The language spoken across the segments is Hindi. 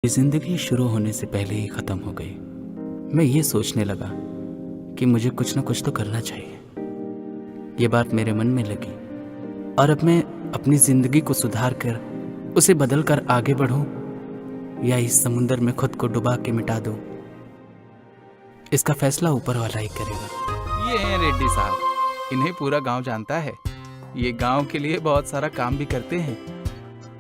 जिंदगी शुरू होने से पहले ही खत्म हो गई। मैं ये सोचने लगा कि मुझे कुछ ना कुछ तो करना चाहिए। ये बात मेरे मन में लगी और अब मैं अपनी जिंदगी को सुधार कर उसे बदल कर आगे बढ़ूं या इस समुंदर में खुद को डुबा के मिटा दूं, इसका फैसला ऊपर वाला ही करेगा। ये हैं रेड्डी साहब, इन्हें पूरा गांव जानता है। ये गांव के लिए बहुत सारा काम भी करते हैं।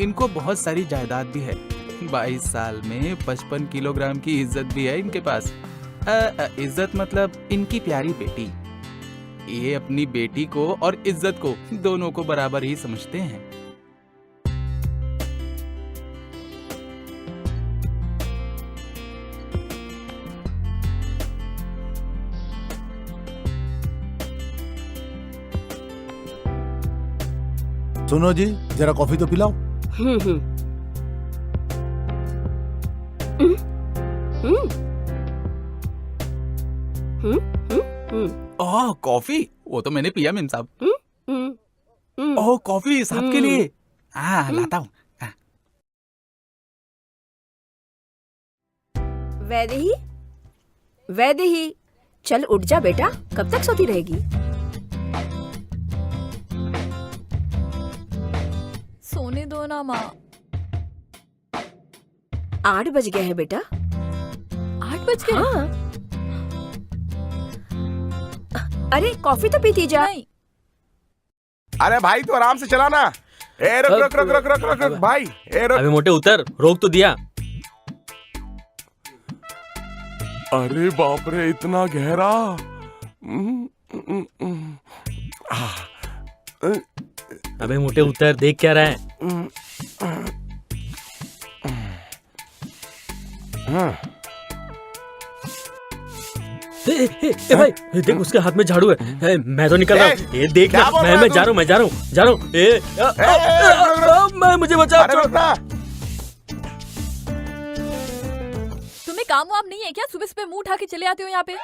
इनको बहुत सारी जायदाद भी है। 22 साल में 55 किलोग्राम की इज्जत भी है इनके पास। इज्जत मतलब इनकी प्यारी बेटी। ये अपनी बेटी को और इज्जत को दोनों को बराबर ही समझते हैं। सुनो जी, जरा कॉफी तो पिलाओ। ओह कॉफी, वो तो मैंने पिया मेम साहब। ओह कॉफी साहब के लिए। हाँ लाता हूँ। वैदेही, वैदेही, चल उठ जा बेटा, कब तक सोती रहेगी? सोने दो ना माँ। 8 बज गए हैं बेटा। 8 बज गए? हाँ। अरे कॉफी तो पीती जा। नहीं। अरे भाई तू आराम से चला ना। ए रुक रुक रुक रुक रुक रुक रुक भाई, ए रुक। अबे मोटे उतर, रोक तो दिया। अरे बाप रे, इतना गहरा। अबे मोटे उतर, देख क्या रहा है? भाई देख, उसके हाथ में झाड़ू है। मैं तो निकल रहा हूँ। ये देख ना, मैं जा रहा हूँ। मैं मुझे बचा। अरे रुक ना। तुम्हें काम वाम नहीं है क्या? सुबह सुबह मुंह उठा के चले आते हो यहाँ पे।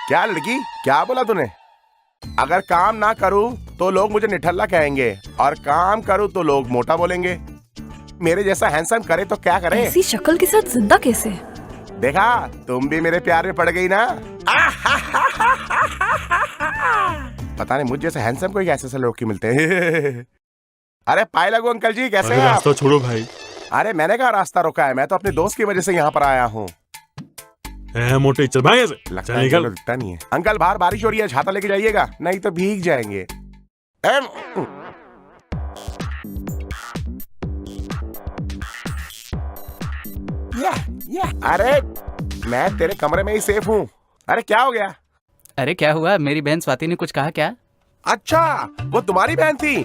क्या लड़की, क्या बोला तूने? अगर काम ना करूं तो लोग मुझे निठल्ला कहेंगे और काम करूं तो लोग मोटा बोलेंगे। मेरे जैसा हैंडसम करे तो क्या करे? ऐसी शक्ल के साथ जिंदा कैसे? देखा, तुम भी मेरे प्यार में पड़ गई ना। पता नहीं मुझे जैसे हैंडसम कोई ऐसे लोग क्यों मिलते हैं। अरे पाए लगो अंकल जी, कैसे हैं आप? रास्ता छोड़ो भाई। अरे मैंने कहा रास्ता रोका है, मैं तो अपने दोस्त की वजह से यहाँ पर आया हूँ। मोटे चल भाई ऐसे। लगता चल है निकल। चलो, दिखता नहीं है। अंकल बाहर बारिश हो रही है, छाता लेके जाइएगा, नहीं तो भीग जाएंगे। अरे मैं तेरे कमरे में ही सेफ हूँ। अरे क्या हो गया? अरे क्या हुआ? मेरी बहन स्वाति ने कुछ कहा क्या? अच्छा, वो तुम्हारी बहन थी।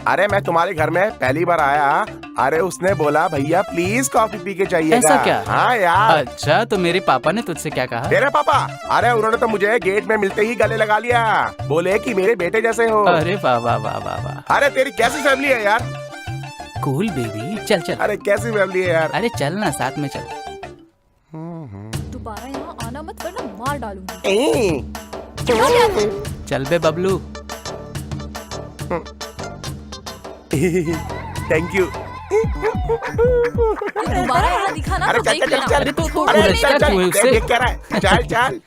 अरे मैं तुम्हारे घर में पहली बार आया। अरे उसने बोला भैया प्लीज कॉफी पी के चाहिएगा। ऐसा क्या? हाँ यार। अच्छा, तो मेरे पापा ने तुझसे क्या कहा? तेरे पापा? अरे उन्होंने तो मुझे गेट में मिलते ही गले लगा लिया, बोले कि मेरे बेटे जैसे हो। अरे वाह वाह वाह वाह वाह। अरे तेरी कैसी फैमिली है यार? कूल बेबी, चल चल। अरे कैसी फैमिली है यार? अरे चल ना, साथ में चल। दोबारा यहाँ आना मत, वरना मार डालूंगी। चल बे बबलू। Thank you. दोबारा यहाँ दिखा ना अरे तो चल देख चल लेना। चल। अरे तो अरे उधर चल क्या चल, हुआ उससे? देख क्या रहा है? चल चल।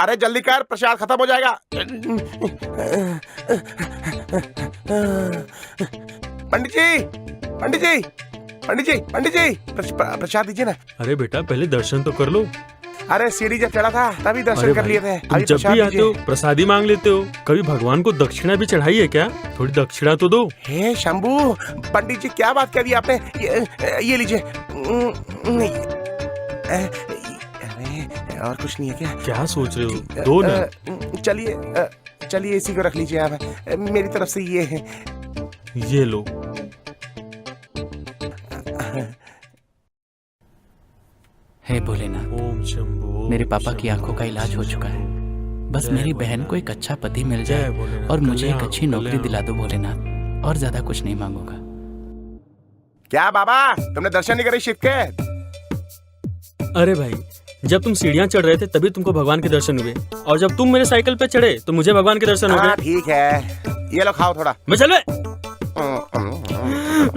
अरे जल्दी कर, प्रसाद खत्म हो जाएगा। पंडित जी, पंडित जी, पंडित जी, पंडित जी, प्रसाद दीजिए ना। अरे बेटा पहले दर्शन तो कर लो। अरे सीढ़ी जब चढ़ा था तभी दर्शन अरे कर भाई, लिए थे। तुम अभी जब प्रसाद भी आते हो दीजिए। प्रसादी मांग लेते हो। कभी भगवान को दक्षिणा भी चढ़ाई है क्या? थोड़ी दक्षिणा तो दो। हे शंभू, पंडित जी क्या बात कर दी आपने? ये लीजिए। अरे और कुछ नहीं है क्या? क्या सोच रहे हो? दो ना। चलिए चलिए, इसी को रख लीजिए आप। मेरी तरफ से ये है। ये लो। हे भोलेनाथ, ओम शंभू। मेरे पापा की आंखों का इलाज हो चुका है। बस जय मेरी भोलेनाथ। बहन को एक अच्छा पति मिल जय जाए भोलेनाथ। और मुझे एक कल्याण, अच्छी नौकरी कल्याण। दिला दो भोलेनाथ, और ज्यादा कुछ नहीं मांगूंगा। क्या बाबा, तुमने दर्शन नहीं करे शिव के? अरे भाई जब तुम सीढ़ियाँ चढ़ रहे थे तभी तुमको भगवान के दर्शन हुए, और जब तुम मेरे साइकिल पे चढ़े तो मुझे भगवान के दर्शन हो हाँ गए। ठीक है, ये लो खाओ थोड़ा। मैं चल बे।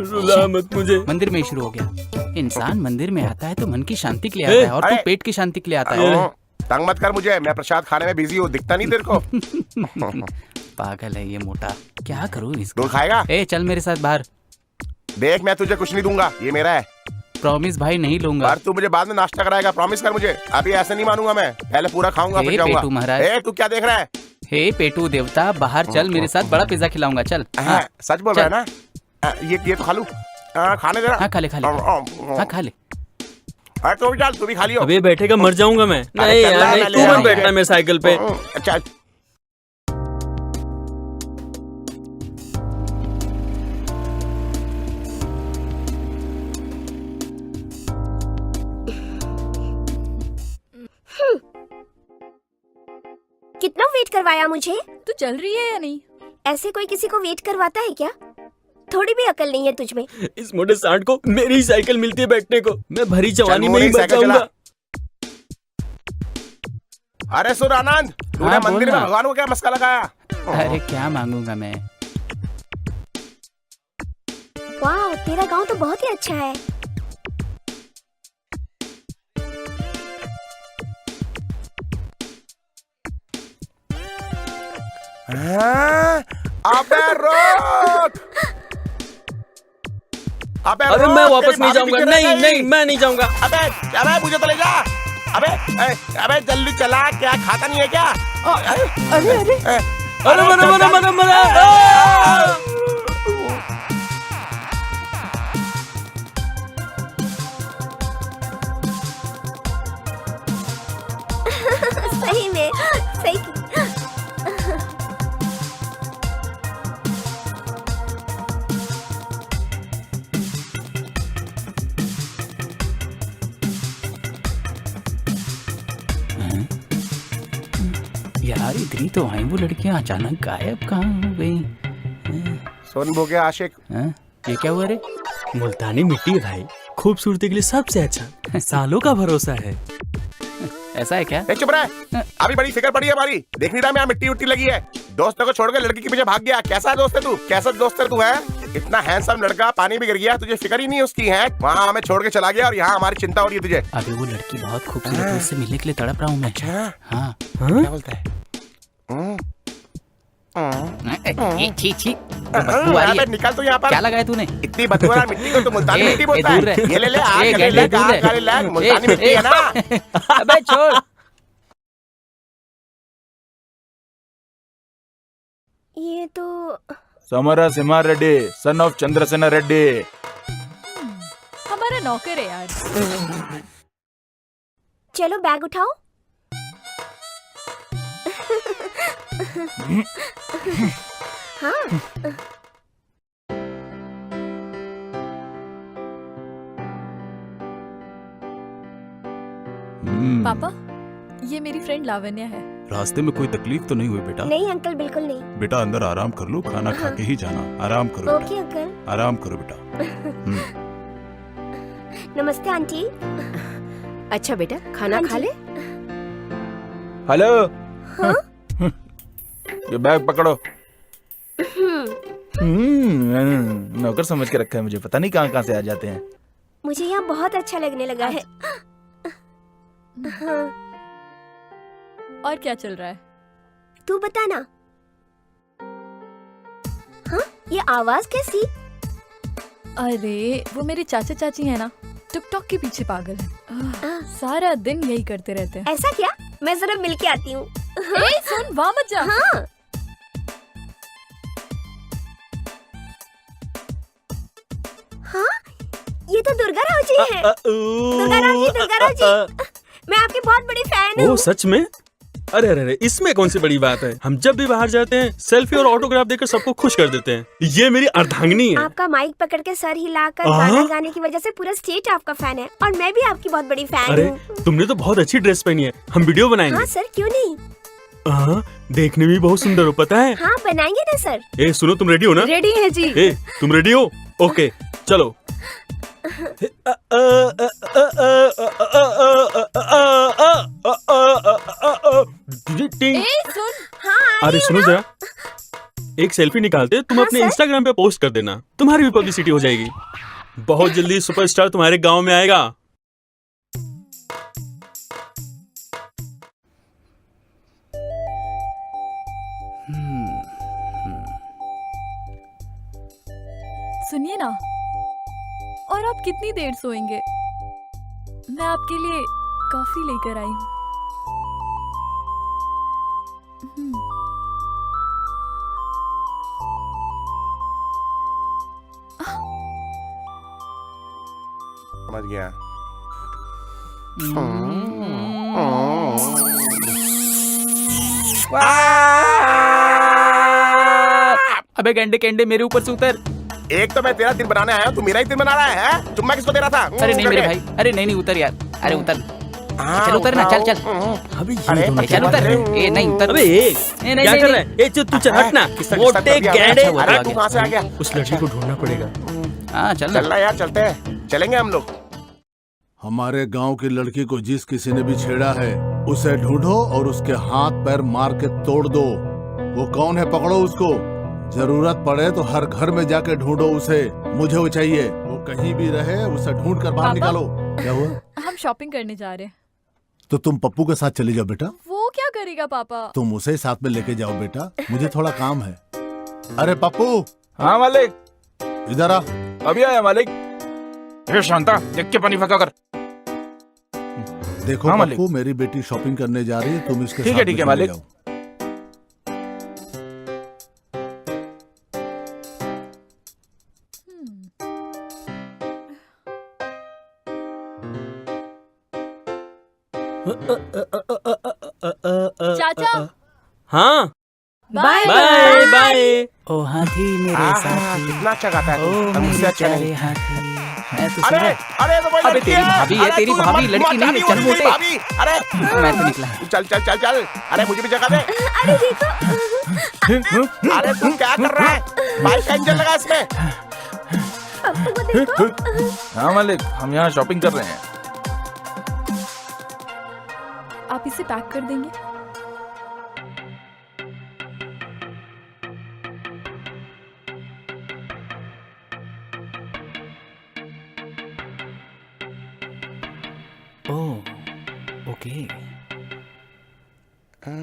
रुला मत मुझे। मंदिर में ही शुरू हो गया। इंसान मंदिर में आता है तो मन की शांति के लिए आता है, और तू अरे! पेट की शांति के लिए आता है। तंग मत कर मुझे, मैं प्रसाद खाने में बिजी हूँ, दिखता नहीं तेरे को। पागल है ये मोटा, क्या करूँ इसको। दूध खाएगा? ए चल मेरे साथ बाहर। देख मैं तुझे कुछ नहीं दूंगा, ये मेरा है। प्रॉमिस भाई नहीं लूंगा। पर तू मुझे बाद में नाश्ता कराएगा, प्रॉमिस कर मुझे। अभी ऐसे नहीं मानूंगा मैं, पहले पूरा खाऊंगा फिर पेटू जाऊंगा। महाराज। ए तू क्या देख रहा है? हे पेटू देवता, बाहर चल मेरे साथ, बड़ा पिज्जा खिलाऊंगा। चल हाँ, सच बोल रहा है ना? ये तो खा लूं। खाने दे। हाँ खा ले खा ले, हाँ खा ले। अरे तो भी चल, तू भी खा लियो। अबे बैठेगा मर जाऊंगा मैं। अरे नहीं चल यार ना, नहीं, मैं ले तू रहा मत हूँ। बैठना मेरे साइकिल पे। चल। कितना वेट करवाया मुझे? तू चल रही है या नहीं? ऐसे कोई किसी को वेट करवाता है क्या? थोड़ी भी अकल नहीं है तुझ में। इस मोटे सांड को मेरी ही साइकिल मिलती है बैठने को, मैं भरी जवानी में ही मोरे बच साइकिल जाऊंगा। अरे सुन आनंद, तूने हाँ, बोल मंदिर में ना। भगवान को क्या मस्का लगाया? अरे क्या मांगूंगा मैं। वाह, तेरा गांव तो बहुत ही अच्छा है। हाँ? अबे रोक! अरे मैं रोक, वापस तेरी नहीं भाभी जाऊंगा। पीछे नहीं रह गई। नहीं मैं नहीं जाऊंगा। अबे मुझे तो ले जा। अबे जल्दी चला, क्या खाता नहीं है क्या? अरे अरे अरे मरा मरा मरा मरा। सही में सही। यार इतनी तो आई वो लड़कियां, अचानक गायब कहाँ हो गई। सुन भोगे आशिक, हाँ? ये क्या हुआ रे? मुल्तानी मिट्टी है भाई, खूबसूरती के लिए सबसे अच्छा, सालों का भरोसा है। ऐसा है क्या? ए, चुप रह। अभी बड़ी फिक्र पड़ी है हमारी। देख नहीं रहा मैं यहाँ मिट्टी उट्टी लगी है। दोस्तों को छोड़कर लड़की के पीछे भाग गया। कैसा दोस्त है तू? कैसा दोस्त है तू? है इतना हैंडसम लड़का पानी में गिर गया, तुझे फिक्र ही नहीं उसकी है। वहाँ हमें छोड़ के चला गया और यहाँ हमारी चिंता हो रही है तुझे। अभी वो लड़की बहुत खूबसूरत है, उससे मिलने के लिए तड़प रहा हूँ मैं। हाँ क्या बोलता है? छी छी, बदबू आ रही है। अबे निकल तो यहाँ पर। क्या लगाया तूने? इतनी बदबू आ रही मिट्टी को तो मुल्तानी ए, मिट्टी ए, बोलता दूर है। रह। ये ले ले, ए, आग गले, ले, दूर रह। आग ले, मुल्तानी ए, मिट्टी ए, है ना। अबे छोड़। ये तो समरा सिम्हा रेड्डी, सन ऑफ चंद्रसेना रेड्डी। हमारा नौकर है यार। चलो बैग उठाओ। हाँ पापा, ये मेरी फ्रेंड लावण्या है। रास्ते में कोई तकलीफ तो नहीं हुई बेटा? नहीं अंकल, बिल्कुल नहीं। बेटा अंदर आराम कर लो, खाना खा के ही जाना। आराम करो ओके बेटा, अंकल। आराम करो बेटा। नमस्ते आंटी। अच्छा बेटा, खाना खा ले। हेलो। हाँ? ये बैग पकड़ो। नौकर समझ के रखा है मुझे, पता नहीं कहाँ कहाँ से आ जाते हैं। मुझे यहाँ बहुत अच्छा लगने लगा है। हाँ, और क्या चल रहा है? तू बता ना। हाँ, ये आवाज कैसी? अरे वो मेरे चाचा चाची है ना, टिकटॉक के पीछे पागल है। सारा दिन यही करते रहते हैं। ऐसा क्या? मैं जरा मिल के आती हूँ। ए, सुन, वहाँ मत जा। हाँ। हाँ, ये तो दुर्गा राव जी है। दुर्गा राव जी, मैं आपकी बहुत बड़ी फैन ओह हूँ। सच में? अरे अरे अरे, इसमें कौन सी बड़ी बात है। हम जब भी बाहर जाते हैं सेल्फी और ऑटोग्राफ देकर सबको खुश कर देते हैं। ये मेरी अर्धांगिनी है। आपका माइक पकड़ के सर हिलाकर गाना गाने की वजह से पूरा स्टेट आपका फैन है, और मैं भी आपकी बहुत बड़ी फैन अरे हूँ। तुमने तो बहुत अच्छी ड्रेस पहनी है, हम वीडियो बनाएंगे। हाँ सर, क्यों नहीं। देखने में भी बहुत सुंदर हो, पता है। हाँ बनाएंगे ना सर। ए सुनो, तुम रेडी हो ना? रेडी है जी। ए तुम रेडी हो? ओके चलो। ए सुन, अरे सुनो जरा, एक सेल्फी निकालते तुम अपने इंस्टाग्राम पे पोस्ट कर देना, तुम्हारी भी पब्लिसिटी हो जाएगी। बहुत जल्दी सुपरस्टार तुम्हारे गांव में आएगा। सुनिए ना, और आप कितनी देर सोएंगे? मैं आपके लिए कॉफी लेकर आई हूँ। समझ गया। अबे गंडे केंडे मेरे ऊपर से उतर। एक तो मैं तेरा दिन बनाने आया हूँ, तू मेरा ही दिन बना रहा है। चुम्मा किसको दे रहा था? अरे नहीं मेरे भाई, अरे नहीं उतर यार, अरे उतर, चल उतर ना, चल अभी अरे चल उतर। ए नहीं उतर। अबे क्या कर रहा है? ए तू चल हटना, मोटे गैंडे। अरे तू कहाँ से आ गया? उस लड़की को ढूंढना पड़ेगा। हाँ चल चलना यार, चलते हैं, चलेंगे हम लोग। हमारे गांव की लड़की को जिस किसी ने भी छेड़ा है उसे ढूंढो और उसके हाथ पैर मार के तोड़ दो। वो कौन है पकड़ो उसको। जरूरत पड़े तो हर घर में जाके ढूंढो उसे। मुझे वो चाहिए। वो कहीं भी रहे उसे ढूंढ कर बाहर पापा? निकालो। क्या हुआ? हम शॉपिंग करने जा रहे हैं। तो तुम पप्पू के साथ चली जाओ बेटा। वो क्या करेगा पापा? तुम उसे साथ में लेके जाओ बेटा, मुझे थोड़ा काम है। अरे पप्पू हाँ मालिक, इधर आ। अभी आया मालिक। हे शांता, देख के पानी फेंका कर। देखो हाँ, मालिक। पप्पू, मेरी बेटी शॉपिंग करने जा रही है, तुम इसके ठीक साथ है, ठीक में है, चले मालिक। जाओ। चाचा हाँ बाय बाय बाय। ओ हाथी मेरे साथी, कितना अच्छा गाता है ओ तू। हम उससे मेरे अच्छे नहीं। प्यारे हाथी, मैं तो अरे सुना। अरे तो वही अबे लड़की तेरी भाभी है, अरे तेरी तू भाभी, मत- लड़की मत नहीं है, जानी, चल वो तेरी मोटे। भाभी। अरे मैं तो निकला। चल चल चल चल। अरे मुझे भी जगह दे। अरे देखो, अरे तू क्या कर रहा है? बाइक का इंजन लगा इसमें। पप्पू को देखो। हाँ मालिक, हम यहाँ शॉपिंग कर रहे हैं। आप इसे पैक कर देंगे? Oh okay.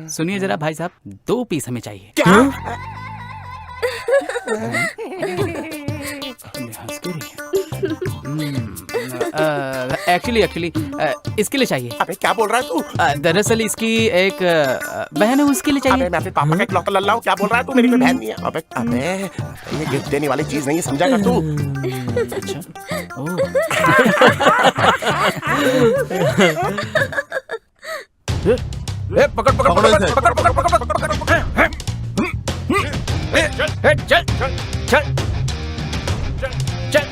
सुनिए जरा भाई साहब, 2 पीस हमें चाहिए। क्या? हंस क्यों रही है? एक्चुअली इसके लिए चाहिए। अबे क्या बोल रहा है तू? दरअसल इसकी एक बहन है, उसके लिए अबे चाहिए। मैं अपने पापा का इकलौता लल्ला हूँ। क्या बोल रहा है तू? मेरी कोई बहन नहीं है। अबे अबे ये गिफ्ट देने वाली चीज नहीं है, समझा कर तू। अच्छा ओह ए, पकड़ पकड़ पकड़ो पकड़ इसे। पकड़ पकड़ पकड़ पकड़ पकड़ पकड़। चल चल चल चल।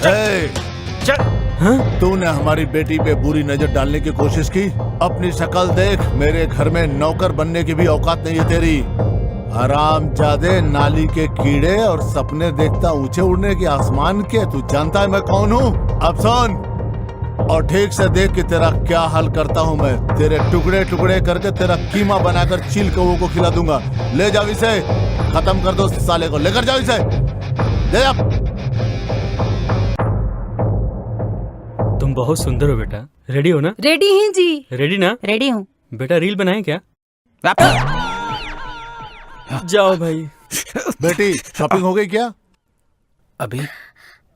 ए, चल। तूने हमारी बेटी पे बुरी नजर डालने की कोशिश की। अपनी शक्ल देख, मेरे घर में नौकर बनने की भी औकात नहीं है तेरी। हरामजादे, नाली के कीड़े और सपने देखता ऊंचे उड़ने के आसमान के। तू जानता है मैं कौन हूँ? अब सुन और ठीक से देख कि तेरा क्या हाल करता हूँ मैं। तेरे टुकड़े टुकड़े करके तेरा कीमा बनाकर चील कौओं को खिला दूंगा। ले जाओ इसे, खत्म कर दो साले को। लेकर जाओ इसे, ले जाओ। तुम बहुत सुंदर हो बेटा। रेडी हो ना? रेडी हैं जी। रेडी ना? रेडी हूँ। बेटा रील बनाए क्या? जाओ भाई। बेटी शॉपिंग हो गई क्या? अभी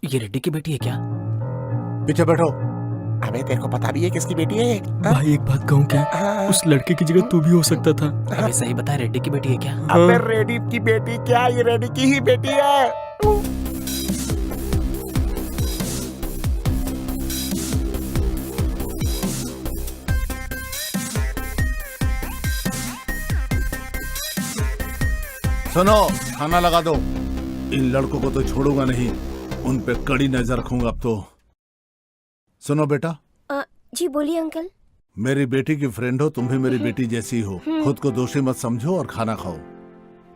ये रेड्डी की बेटी है क्या? पीछे बैठो। अबे तेरे को पता भी है किसकी बेटी है? भाई एक बात कहूँ क्या? उस लड़के की जगह तू भी हो सकता था। अभी सही बता, रेड्डी की बेटी है क्या? अबे रेडी की बेटी क्या? ये रेडी की ही बेटी है। सुनो, खाना लगा दो। इन लड़कों को तो छोड़ूंगा नहीं, उन पे कड़ी नजर रखूंगा अब तो। सुनो बेटा, जी बोलिए अंकल। मेरी बेटी की फ्रेंड हो, तुम भी मेरी बेटी जैसी हो। खुद को दोषी मत समझो और खाना खाओ।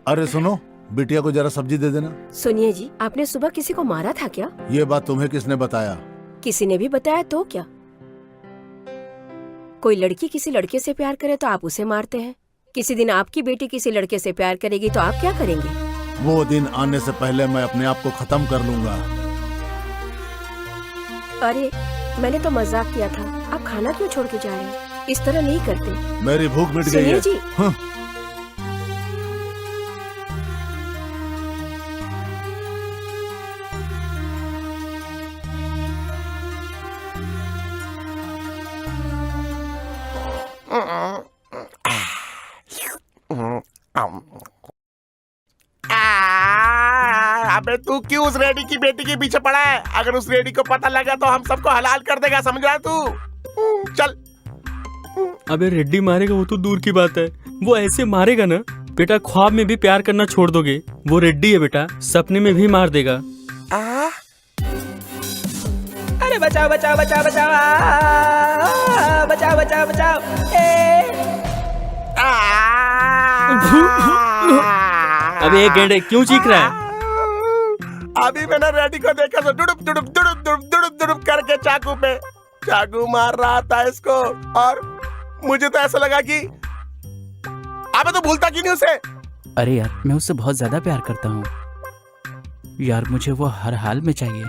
अरे सुनो, बिटिया को जरा सब्जी दे देना। सुनिए जी, आपने सुबह किसी को मारा था क्या? ये बात तुम्हें किसने बताया? किसी ने भी बताया तो क्या? कोई लड़की किसी लड़के से प्यार करे तो आप उसे मारते हैं। किसी दिन आपकी बेटी किसी लड़के से प्यार करेगी तो आप क्या करेंगे? वो दिन आने से पहले मैं अपने आप को खत्म कर लूंगा। अरे मैंने तो मजाक किया था, आप खाना क्यों छोड़ के जा रहे हैं? इस तरह नहीं करते। मेरी भूख मिट गई सुनिए है। जी, हाँ। अबे तू क्यों उस रेडी की बेटी के पीछे पड़ा है? अगर उस रेडी को पता लगा तो हम सबको हलाल कर देगा, समझ रहा है तू? चल। अबे रेड्डी मारेगा वो तो दूर की बात है, वो ऐसे मारेगा ना बेटा, ख्वाब में भी प्यार करना छोड़ दोगे। वो रेड्डी है बेटा, सपने में भी मार देगा। अरे बचाओ बचाओ बचाओ बचाओ, बचाओ बचाओ बचाओ। अबे ये गेंडे क्यों चीख रहा है? अभी मैंने रेडी को देखा तो दुड़ुप दुड़ुप दुड़ुप दुड़ुप दुड़ुप दुड़ुप करके चाकू मार रहा था इसको, और मुझे तो ऐसा लगा कि अबे तो भूलता क्यों नहीं उसे? अरे यार, मैं उससे बहुत ज्यादा प्यार करता हूँ यार, मुझे वो हर हाल में चाहिए।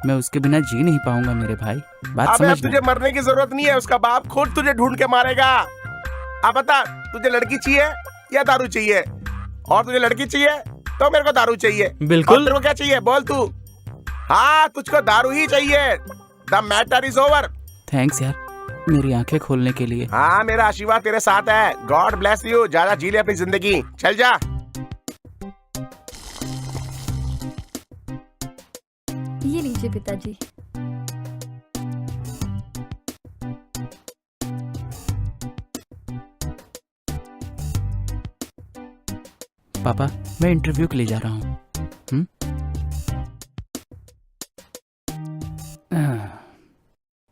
मैं उसके बिना जी नहीं पाऊंगा मेरे भाई, बात अबे अब समझ। तुझे मरने की जरूरत नहीं है, उसका बाप खुद तुझे ढूंढ के मारेगा। अब बता, तुझे लड़की चाहिए या दारू चाहिए? और तुझे लड़की चाहिए तो मेरे को दारू चाहिए। बिल्कुल। और तेरे को क्या चाहिए बोल तू? हाँ, तुझको दारू ही चाहिए। The matter is over. Thanks यार, मेरी आंखें खोलने के लिए। हाँ, मेरा आशीर्वाद तेरे साथ है। God bless you. ज्यादा जी ले अपनी जिंदगी, चल जा। ये लीजिए पिताजी। पापा, मैं इंटरव्यू के लिए जा रहा हूँ।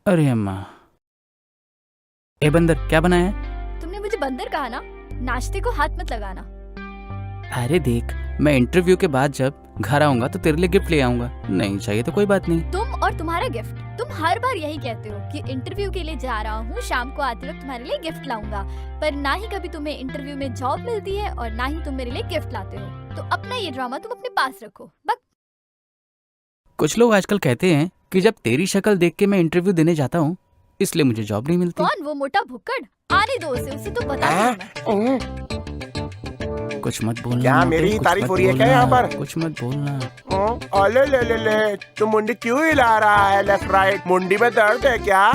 अरे अम्मा। ए बंदर, क्या बनाया है? तुमने मुझे बंदर कहा ना, नाश्ते को हाथ मत लगाना। अरे देख, मैं इंटरव्यू के बाद जब घर आऊंगा तो तेरे लिए गिफ्ट ले आऊंगा। नहीं चाहिए तो कोई बात नहीं। तुम और तुम्हारा गिफ्ट, तुम हर बार यही कहते हो कि इंटरव्यू के लिए जा रहा हूँ, शाम को आते वक्त तुम्हारे लिए गिफ्ट लाऊंगा, पर ना ही कभी तुम्हें इंटरव्यू में जॉब मिलती है और ना ही तुम मेरे लिए गिफ्ट लाते हो। तो अपना ये ड्रामा तुम अपने पास रखो। बस। कुछ लोग आजकल कहते हैं कि जब तेरी शक्ल देख के मैं इंटरव्यू देने जाता हूँ इसलिए मुझे जॉब नहीं मिलती। कौन वो मोटा भुक्कड़? आने दो उसे तो पता नहीं। कुछ मत बोलना। क्या मेरी तारीफ हो रही है क्या यहाँ पर? कुछ मत बोलना। अले ले ले ले, तू मुंडी क्यों हिला रहा है लेफ्ट राइट? मुंडी में दर्द है क्या?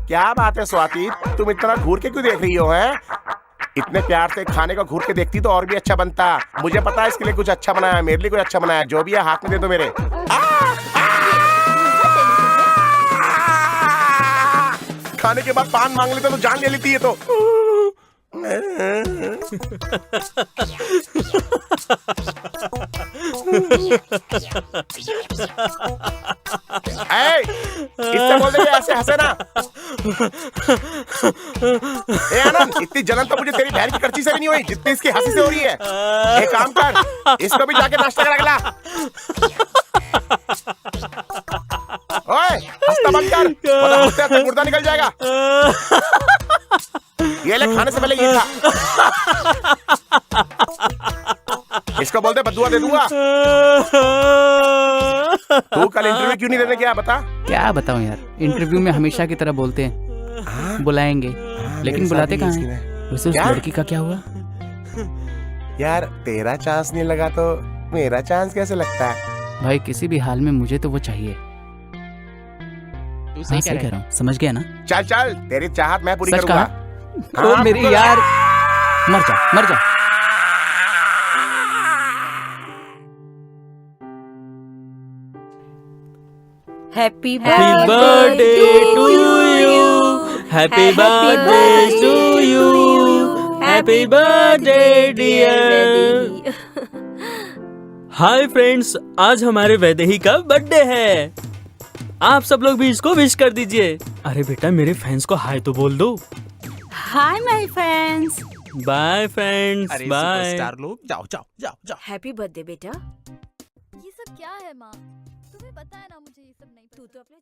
क्या बात है स्वाति, तुम इतना घूर के क्यों देख रही हो? है इतने प्यार से खाने को घूर के देखती तो और भी अच्छा बनता। मुझे पता है इसके लिए कुछ अच्छा बनाया, मेरे लिए कुछ अच्छा बनाया। जो भी है हाथ में दे दो मेरे। खाने के बाद पान मांग लेते तो जान ले लेती है तो। इससे बोल दे ऐसे हंसे ना। ए आनंद, इतनी जलन तो मुझे तेरी बहन की करची से भी नहीं हुई जितनी इसकी हंसी से हो रही है। एक काम कर, इसको भी जाके नाश्ता करा ला। ओए, हंसना बंद कर, वरना हंसते हंसते मुर्दा निकल जाएगा। ये ले, खाने से पहले ये खा। इसको बोलते बद्दुआ दे दूंगा। तू कल इंटरव्यू क्यों नहीं देने गया बता? क्या बताऊं यार, इंटरव्यू में हमेशा की तरह बोलते हैं बुलाएंगे, लेकिन बुलाते कहाँ हैं? वैसे उस लड़की का क्या हुआ? यार तेरा चांस नहीं लगा तो मेरा चांस कैसे लगता है? भाई किसी भी हाल में मुझे तो वो चाहिए। हाँ, सही कह रहा हूँ, समझ गया ना? चल चल, तेरी चाहत मैं पूरी सच करूंगा। कहा? ओ मेरी यार, मर जा मर जा। Happy birthday to you, happy birthday to you, happy birthday dear. Hi friends, आज हमारे वैदेही का बर्थडे है। आप सब लोग भी इसको विश कर दीजिए। अरे बेटा, मेरे फैंस को हाय तो बोल दो। Hi my friends, bye friends, अरे बाय। सुपरस्टार लोग, जाओ जाओ जाओ जाओ। हैप्पी बर्थडे बेटा। ये सब क्या है माँ? तुम्हें पता है ना मुझे ये सब नहीं तू पसंद। तो अपने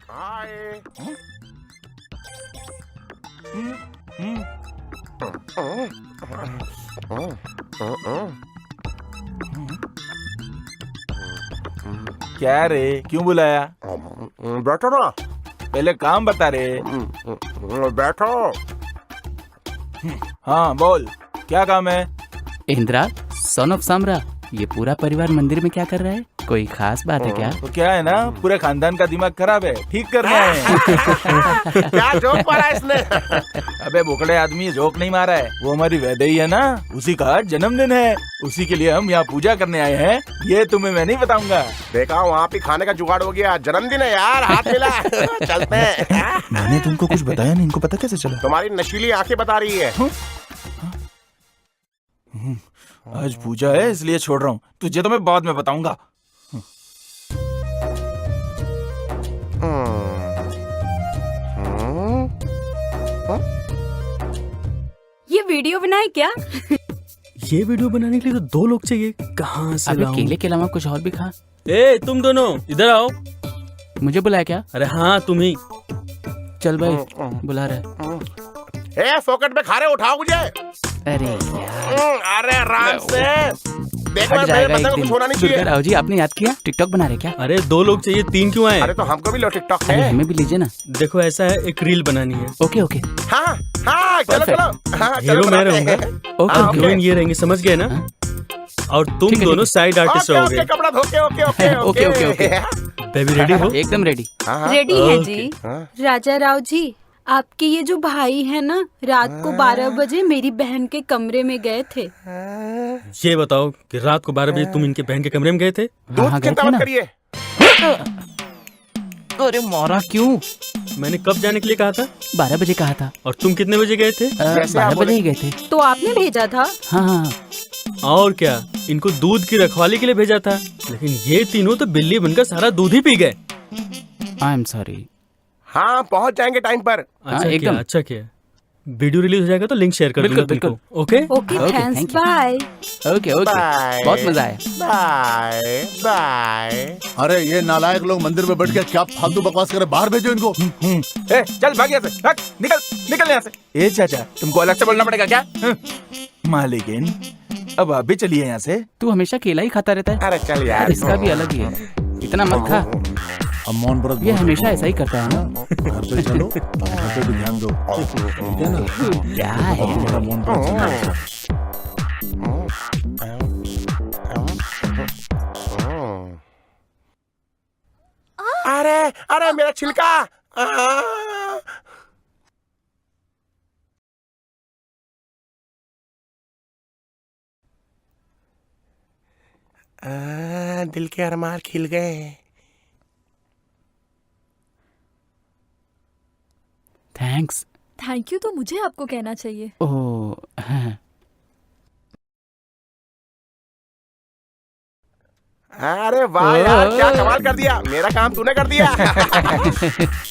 हाय। क्या रे, क्यों बुलाया? बैठो ना। पहले काम बता रे। बैठो। हाँ बोल, क्या काम है? इंद्रा, सन ऑफ सामरा, ये पूरा परिवार मंदिर में क्या कर रहा है? कोई खास बात है क्या? तो क्या है ना, पूरे खानदान का दिमाग खराब है, ठीक करना है। क्या जोक मारा इसने? अबे बोकड़े आदमी, जोक नहीं मारा है, वो हमारी वैदेही है ना, उसी का जन्मदिन है, उसी के लिए हम यहाँ पूजा करने आए हैं। ये तुम्हें मैं नहीं बताऊंगा। देखा, वहाँ पे खाने का जुगाड़ हो गया। जन्मदिन है यार, हाथ मिला। चलते हैं। मैंने तुमको कुछ बताया नहीं, इनको पता कैसे चला? तुम्हारी नशीली आंखें बता रही है। आज पूजा है इसलिए छोड़ रहा हूँ, तुझे तो मैं बाद में बताऊंगा। ये वीडियो बनाए क्या? ये वीडियो बनाने के लिए तो 2 लोग चाहिए, कहाँ से अबे लाऊं? केले के अलावा कुछ और भी खा। ए तुम दोनों इधर आओ। मुझे बुलाया क्या? अरे हाँ तुम ही। चल भाई, बुला रहा ए, फोकट में खा रहे, उठाओ मुझे। है। अरे यार, अरे आराम से। देखो, हट मेरे जाएगा बंदे एक को दिन। कुछ होना नहीं दुर्गा चाहिए। राव जी, आपने याद किया? टिकटॉक बना रहे क्या? अरे 2 लोग चाहिए, 3 क्यों आए? अरे तो हमको भी लो टिकटॉक अरे में। हमें भी लीजिए ना। देखो ऐसा है, एक रील बनानी है। ओके ओके हाँ हाँ, चलो Perfect. चलो। हाँ, चलो हीरो मैं बनाते रहूंगा हैं। और ओके हीरोइन ये रहेंगे, समझ गए ना? हाँ। और तुम ठीक है, दोनों ठीक साइड आर्टिस्ट ओके, रहोगे। ओके, कपड़ा धोके, okay okay okay, okay, okay. Baby ready हो? एकदम रेडी। हाँ, हाँ। रेडी है ओके। जी। हाँ। राजा राव जी, आपके ये जो भाई है ना, रात को 12 बजे मेरी बहन के कमरे में गए थे। ये बताओ कि रात को 12 बजे तुम इनके बहन के कमरे में गए थे? दूध हाँ, गए चिंता थे मत ना। करिए। अरे मारा क्यों? मैंने कब जाने के लिए कहा था? 12 बजे कहा था। और तुम कितने बजे गए थे? जैसे आप 12 बजे ही गए थे। तो आपने भेजा था? हाँ हाँ। और क्या, इनको दूध की रखवाली के लिए भेजा था, लेकिन ये तीनों तो बिल्ली बनकर सारा दूध ही पी गए। I am sorry. हाँ, पहुँच जाएंगे टाइम पर। अच्छा एकदम। किया, अच्छा किया। वीडियो रिलीज हो जाएगा तो लिंक शेयर कर दूंगा बिल्कुल, तुमको। Okay? Okay Okay, thanks, thank you. Bye. Okay okay, Bye. बहुत मजा आया। Bye bye. अरे ये नालायक लोग मंदिर में बैठ के क्या फालतू बकवास करे, बाहर भेजो इनको। ए, चल भाग यहाँ से, भाग, निकल निकल यहाँ से। ए चाचा, तुमको अलग से बोलना पड़ेगा क्या? मालिकिन, अब आप भी चलिए यहाँ से। तू हमेशा केला ही खाता रहता है। अरे चल यार। इसका भी अलग ही है, इतना मत खा। अब मौन व्रत ये बहुत हमेशा ऐसा ही करता है ना। घर पे चलो, घर पे भी ध्यान दो, ठीक है ना? क्या है? थोड़ा मौन व्रत रखो। अरे अरे, मेरा छिलका। दिल के अरमान खिल गए। थैंक्स। थैंक यू तो मुझे आपको कहना चाहिए। ओह हाँ। अरे वाह यार, क्या कमाल कर दिया। मेरा काम तूने कर दिया।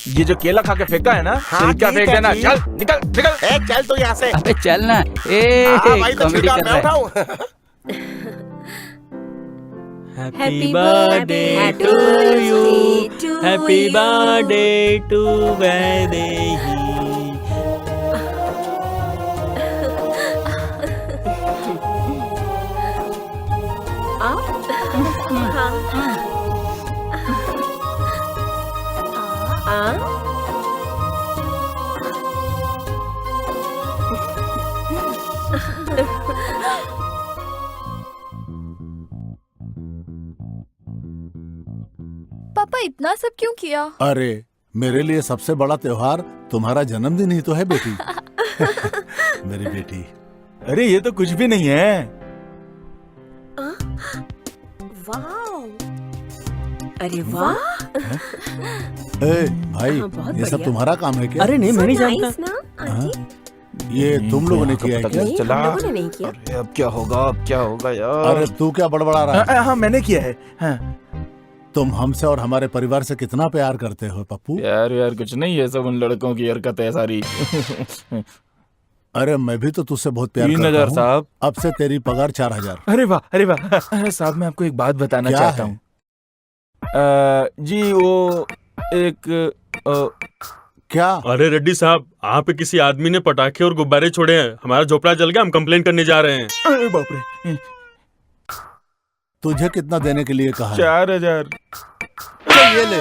ये जो केला खा के फेंका है ना, हाँ, क्या ठीक फेंक है देना। जी। चल निकल निकल। ए, चल तू यहाँ से। अबे चल ना। ए हाँ भाई, तो कॉमेडी छिलका कर मैं रहा है। उठाऊं। Happy birthday to you, happy birthday to Vaidehi. पापा इतना सब क्यों किया? अरे मेरे लिए सबसे बड़ा त्योहार तुम्हारा जन्मदिन ही तो है बेटी। मेरी बेटी। अरे ये तो कुछ भी नहीं है। वाह, अरे वाह। ए भाई, हाँ, बहुत ये सब बढ़िया। तुम्हारा काम है क्या? अरे नहीं, मैं नहीं So जानता। nice ना, हाँ? आंटी? ये तुम लोगों ने किया है क्या? नहीं, चला। हम लोगों ने नहीं किया। अरे अब क्या होगा, अब क्या होगा यार। अरे तू क्या बड़बड़ा रहा है? हाँ मैंने किया है। हाँ। तुम हमसे और हमारे परिवार से कितना प्यार करते हो पप्पू? यार कुछ नहीं, ये सब उन लड़कों की हरकत है सारी। अरे मैं भी तो तुझसे बहुत प्यार करता 3000 हूँ। साहब। अब से तेरी पगार 4000। अरे वाह अरे वाह। अरे साहब, मैं आपको एक बात बताना क्या चाहता है? हूँ। जी वो एक क्या? अरे रेड्डी साहब, आप पे किसी आदमी ने पटाखे और गुब्बारे छोड़े हैं, हमारा झोपड़ा जल गया, हम कंप्लेन करने जा रहे हैं। अरे बाप रे, तुझे कितना देने के लिए कहा है? 4000। ये ले।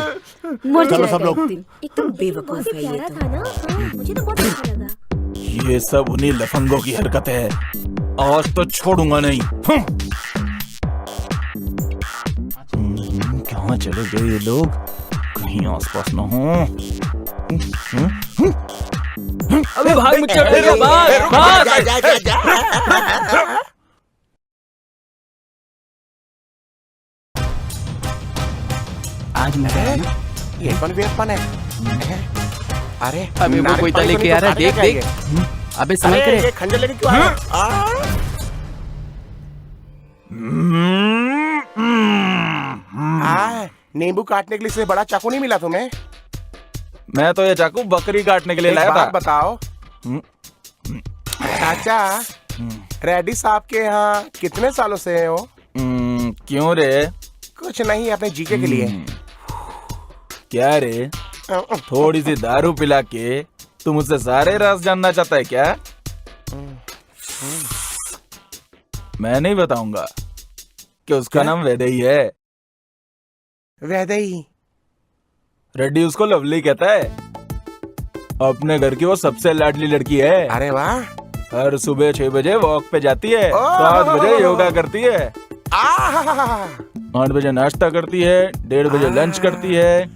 मर चलो जाएगा सब लोग। एक दिन। एकदम बेवकूफ है ये प्यारा तो। था ना, हाँ, मुझे तो बहुत अच्छा लगा। ये सब उन्हीं लफंगों की हरकत है, आज तो छोड़ूंगा नहीं। कहाँ चले गए ये लोग, कहीं आसपास न हो। अबे भाग मुझसे, भाग भाग। आज मैं ये कौन वीरपन है? अरे अबे वो नारक कोई तो पानी लेके आ रहा है, तो देख काटने देख। का अबे ये। समय अरे, करे। ये खंजर लेके क्यों आया? नींबू काटने के लिए इससे बड़ा चाकू नहीं मिला तुम्हें? मैं तो ये चाकू बकरी काटने के लिए एक लाया बात था। बताओ चाचा, रेड्डी साहब के यहाँ कितने सालों से हो? क्यों रे? कुछ नहीं, अपने जीके के लिए। क्या रे, थोड़ी सी दारू पिला के तू मुझसे सारे राज जानना चाहता है क्या? मैं नहीं बताऊंगा कि उसका नाम वैदेही है। वैदेही? रेड्डी उसको लवली कहता है। अपने घर की वो सबसे लाडली लड़की है। अरे वाह। हर सुबह 6 बजे वॉक पे जाती है, ओह। 7 बजे योगा करती है, आहा। 8 बजे नाश्ता करती है, 1:30 बजे लंच करती है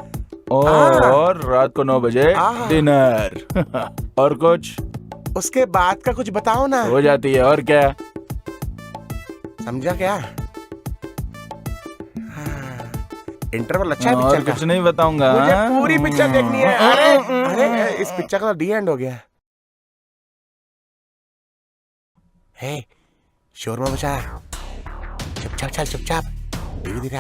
और रात को 9 बजे डिनर। और कुछ उसके बाद का कुछ बताओ ना। हो जाती है, और क्या? समझा क्या? इंटरवल अच्छा है और पिक्चर का? कुछ नहीं बताऊंगा। मुझे पूरी पिक्चर देखनी है। अरे अरे, इस पिक्चर का तो डी एंड हो गया। हे, शोर मत मचा। चुपचाप चल, चुपचाप। धीरे-धीरे।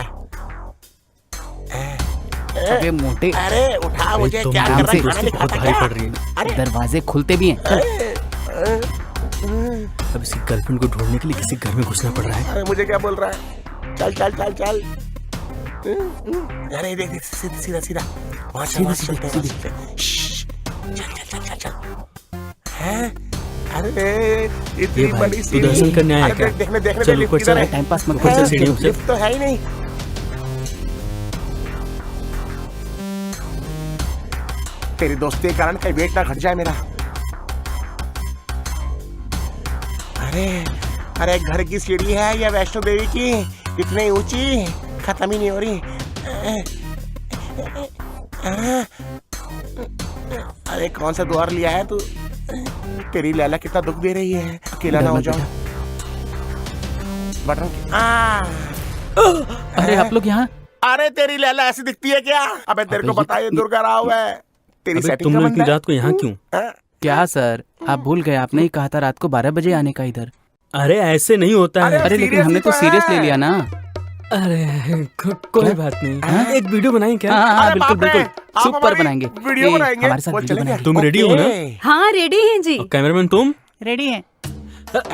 अबे मोटे, अरे उठा मुझे, क्या आराम कर रहा से, है? खाना नहीं बहुत खाता भारी क्या? पड़ रही है। अरे दरवाजे खुलते भी हैं। चल। अब इसी गर्लफ्रेंड को ढूंढने के लिए किसी घर में घुसना पड़ रहा है। अरे मुझे क्या बोल रहा है? चल चल चल चल। अरे देख देख, सीधा सीधा सीधा। वहाँ चल, वहाँ चलते हैं, वहाँ चलते हैं। श्श्श, चल चल चल चल चल। हैं? अरे इतनी ये भाई, बड़ी तू सीढ़ी। दर्शन करने आया अरे क्या? देखने देखने चल दे, लिफ्ट ऊपर किधर चल, है? टाइम पास मत ऊपर कर। चल सीढ़ियों से। लिफ्ट तो है ही नहीं। तेरी दोस्ती के कारण कहीं वेट ना घट जाए मेरा। अरे अरे, घर की सीढ़ी है या वैष्णो देवी की? इतनी ऊंची, खत्म ही नहीं हो रही। अरे कौन सा द्वार लिया है तू? तेरी लैला कितना दुख दे रही है। अकेला ना हो जाओ। बटन अरे आप लोग यहाँ? अरे तेरी लैला ऐसी दिखती है क्या? अबे तेरे को पता है ये दुर्गा राव है। तेरी अबे सेटिंग तुम का लोग बंदा इतनी है। रात को यहाँ क्यों? हाँ? क्या सर, आप भूल गए, आपने ही कहा था रात को 12 बजे आने का इधर। अरे ऐसे नहीं होता है। अरे लेकिन हमने तो सीरियस ले लिया ना। अरे कोई बात नहीं। एक वीडियो बनाएं क्या? हाँ हाँ अरे बिल्कुल बाप रे, बिल्कुल, आप सुपर हमारी बनाएंगे। वीडियो ये, बनाएंगे? हमारे साथ वो वीडियो चलेंगे? बनाएंगे। तुम रेडी हो ना? ओके। हाँ रेडी हैं जी। और कैमरामैन तुम? रेडी हैं। अरे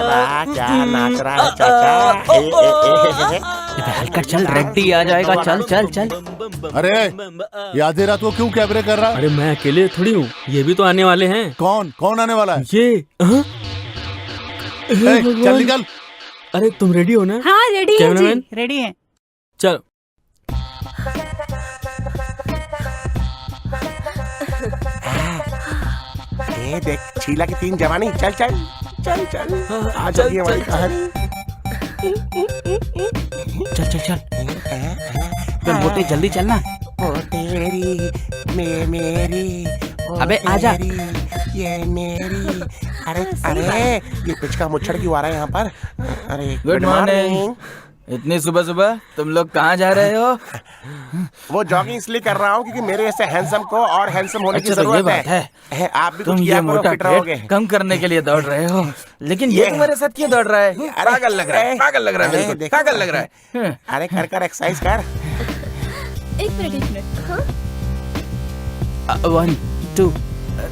वाह, क्या नाच रहा है चाचा। हल्का चल, रेड्डी आ जाएगा। चल चल चल। अरे ये आधी रात को क्यों कैमरे कर रहा? अरे मैं अकेले थोड़ी हूँ, ये भी तो आने वाले हैं। कौन कौन आने वाला है? ये हाँ? ए, चल निकल। अरे तुम रेडी हो ना? हाँ रेडी हैं कैमरामैन जी। रेडी हैं। चल। ये देख, शीला की 3 जवानी। चल चल चल चल। आ जाइए हमारी कहानी। चल चल चल। तो मोटे जल्दी चलना। ओ तेरी मेरी, ओ अबे आजा। तेरी, ये मेरी। अरे अरे, ये पिचका मुच्छड़ क्यों आ रहा है यहाँ पर? अरे गुड मॉर्निंग। इतनी सुबह सुबह तुम लोग कहाँ जा रहे हो? वो जॉगिंग इसलिए कर रहा हूँ क्योंकि मेरे जैसे हैंडसम को और हैंडसम होने की अच्छा, तो ये जरूरत बात है। आप भी तुम कुछ ये किया करो, मोटा फिट रहोगे। पेट कम करने के लिए दौड़ रहे हो, लेकिन ये तुम्हारे साथ क्यों दौड़ रहा है? पागल लग रहा है, पागल लग रहा है, बिल्कुल देखो। पागल लग रहा है। अरे कर कर एक्सरसाइज कर। एक मिनट। हाँ 1 2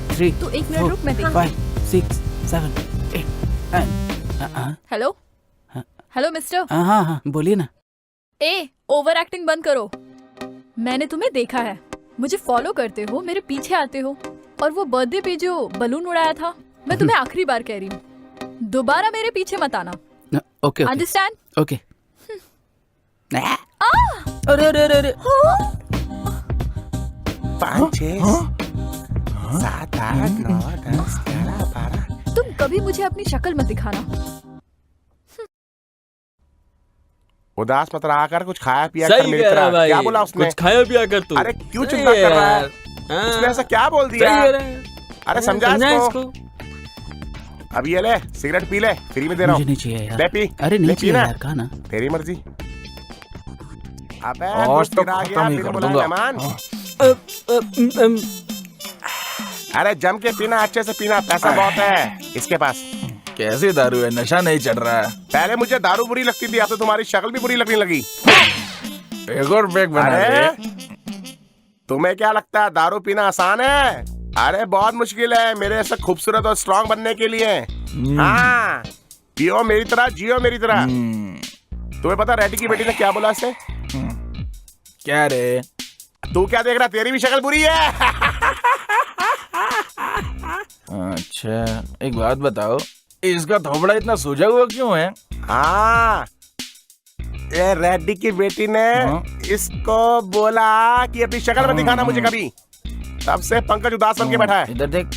3 तू 1 मिनट रुक, मैं देखती 5 6 7 8। Hello hello mister. हाँ हाँ हाँ, बोलिए ना। ए ओवर एक्टिंग बंद करो। मैंने तुम्हें देखा है, मुझे फॉलो करते हो, मेरे पीछे आते हो, और वो बर्थडे पे जो बलून उड़ाया था, मैं तुम्हें आखिरी बार कह रही हूँ, दोबारा मेरे पीछे मत आना। Okay understand? ओके। अरे अरे अरे अरे 5 6 7 8 9 10 11 12। तुम कभी मुझे अपनी शक्ल मत दिखाना। उदास मत रहा कर, कुछ खाया पिया कर सही मेरी कह रहा तरह। भाई, क्या बोला उसने? कुछ खाया पिया कर तू। अरे क्यों सही चिंता है कर रहा है? यार। हाँ, उसने ऐसा क्या बोल दिया? सही कह रहा है। अरे समझा इसको। अब ये ले सिगरेट पी ले, फ्री में दे रहा मुझे हूँ। नहीं चाहिए यार। ले पी। अरे ले नहीं पी चाहिए ना। यार, कहा ना। तेरी मर्जी। अबे आज तो गिरा खत्म गया, ही बिना कर बुलाए दूंगा। मेहमान। अरे जम के पीना, अच्छे से पीना, पैसा बहुत है इसके पास। कैसी दारू है, नशा नहीं चढ़ रहा है। पहले मुझे दारू बुरी लगती थी, अब तो तुम्हारी शक्ल भी बुरी लगने लगी। एक और पैक बना दे। अरे तुम्हें क्या लगता है दारू पीना आसान है? अरे बहुत मुश्किल है मेरे ऐसा खूबसूरत और स्ट्रांग बनने के लिए। हाँ पियो मेरी तरह, जियो मेरी तरह। तुम्हें पता रेड्डी की बेटी ने क्या बोला इससे? क्या रे? तू क्या देख रहा, तेरी भी शक्ल बुरी है। अच्छा एक बात बताओ, इसका थोबड़ा इतना सूजा हुआ क्यों है? हाँ ये रेड्डी की बेटी ने इसको बोला कि अपनी शक्ल मत दिखाना मुझे कभी। तब से पंकज उदास बन के बैठा है। इधर देख।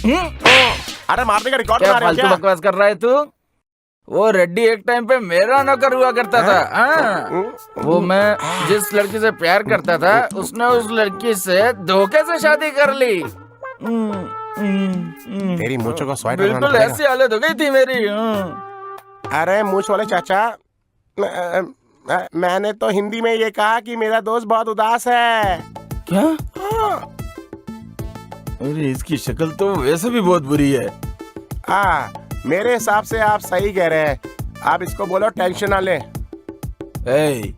अरे मारने का रिकॉर्ड क्या बना रहे हो फालतू क्या? बकवास कर रहा है तू? वो रेड्डी एक टाइम पे मेरा नौकर हुआ करता था। हाँ वो मैं जिस लड़की से प्यार करता था उसने उस लड़की से धोखे से शादी कर ली। तेरी मूंछों को स्वाइट बिल्कुल ऐसी हालत हो गई थी मेरी। अरे मूंछ वाले चाचा, मैंने तो हिंदी में ये कहा कि मेरा दोस्त बहुत उदास है। क्या? अरे इसकी शक्ल तो वैसे भी बहुत बुरी है। हाँ मेरे हिसाब से आप सही कह रहे हैं। आप इसको बोलो टेंशन ना ले। ए,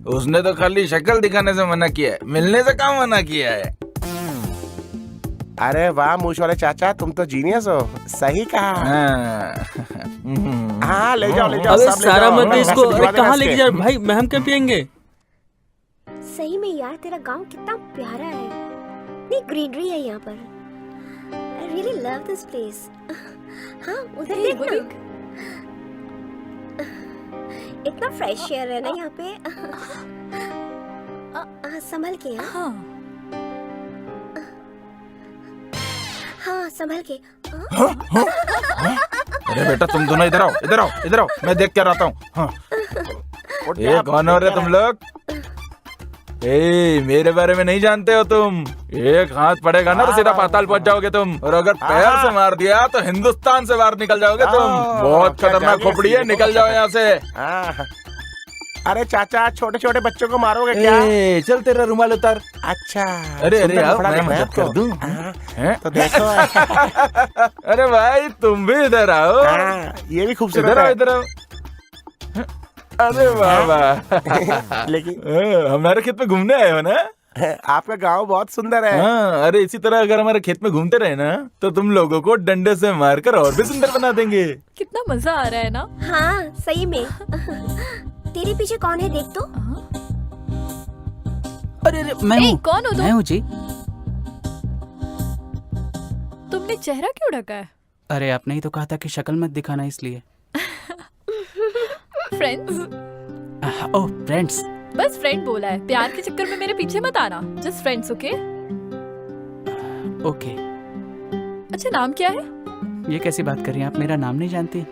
उसने तो खाली शक्ल दिखाने से मना किया है, मिलने से काम मना किया है। अरे वाह मूंछ वाले चाचा, तुम तो जीनियस हो। सही कहा। हाँ ले जाओ ले जाओ। अबे सब ले सारा जाओ। मत दे इसको। पैसे अरे दिलवा कहाँ देना लेके इसके। जा भाई, मैं हम क्या पियेंगे? सही में यार तेरा गांव कितना प्यारा है, इतनी ग्रीनरी है यहाँ पर। I really love this place. हाँ उधर Hey, देख वो ना, देख। इतना फ्रेश एयर है ना यहाँ पे। संभल के। हाँ हाँ संभल के। अरे बेटा तुम दोनों इधर आओ, इधर आओ, इधर आओ, मैं देख कर आता हूँ। हाँ। ये कौन हो रहे तुम लोग? ए, मेरे बारे में नहीं जानते हो तुम। एक हाथ पड़ेगा ना तो सीधा पाताल पहुंच जाओगे तुम, और अगर पैर से मार दिया तो हिंदुस्तान से बाहर निकल जाओगे तुम। बहुत खतरनाक खोपड़ी है, निकल जाओ यहाँ से। अरे चाचा छोटे छोटे बच्चों को मारोगे क्या? ए, चल तेरा रुमाल उतार। अच्छा अरे अरे सुंदर आओ, मुखड़ा मैं देखना है मदद कर आपको? दूं। हैं? तो देखो। अरे भाई तुम भी इधर आओ। ये भी खूबसूरत इधर आओ, है। इधर आओ। अरे वाह वाह। लेकिन हमारे खेत में घूमने आए हो ना? आपका गांव बहुत सुंदर है। हाँ, अरे इसी तरह अगर हमारे खेत में घूमते रहे ना तो तुम लोगों को डंडे से मारकर और भी सुंदर बना देंगे। कितना मजा आ रहा है ना? हाँ सही में। तेरे पीछे कौन है देख तो। अरे अरे मैं ए, हूँ। कौन हो तुम? मैं हूँ जी। तुमने चेहरा क्यों ढका है? अरे आपने ही तो कहा था कि शक्ल मत दिखाना, इसलिए। फ्रेंड्स? ओह फ्रेंड्स। बस फ्रेंड बोला है, प्यार के चक्कर में मेरे पीछे मत आना। Just friends, okay? ओके। अच्छा नाम क्या है? ये कैसी बात कर रही हैं आप, मेरा नाम नहीं जानती?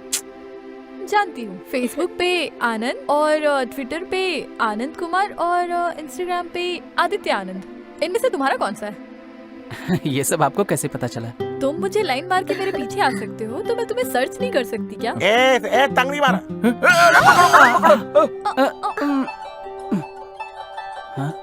जानती हूँ। फेसबुक पे आनंद, और ट्विटर पे आनंद कुमार, और इंस्टाग्राम पे आदित्य आनंद। इनमें से तुम्हारा कौन सा है? ये सब आपको कैसे पता चला? तुम मुझे लाइन मार के मेरे पीछे आ सकते हो तो मैं तुम्हें सर्च नहीं कर सकती क्या? ए तंगड़ी मारा। हाँ?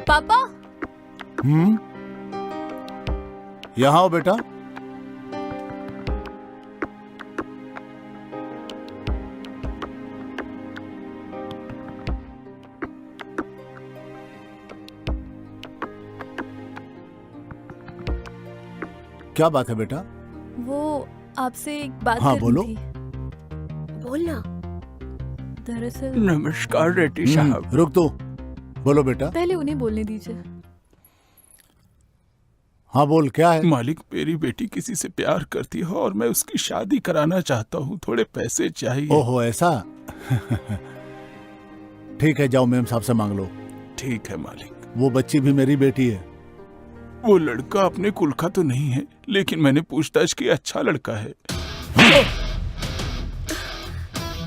पापा यहाँ आओ बेटा। क्या बात है बेटा? वो आपसे एक बात हाँ, करनी बोलो। थी। बोलना। दरअसल नमस्कार रेड्डी साहब। रुक तो। बोलो बेटा। पहले उन्हें बोलने दीजिए। हाँ बोल, क्या है? मालिक, मेरी बेटी किसी से प्यार करती है और मैं उसकी शादी कराना चाहता हूँ। थोड़े पैसे चाहिए। ओहो, ऐसा? ठीक है, जाओ मेम साहब से मांग लो। ठीक है मालिक। वो बच्ची भी मेरी बेटी है। वो लड़का अपने कुल का तो नहीं है, लेकिन मैंने पूछताछ की, अच्छा लड़का है।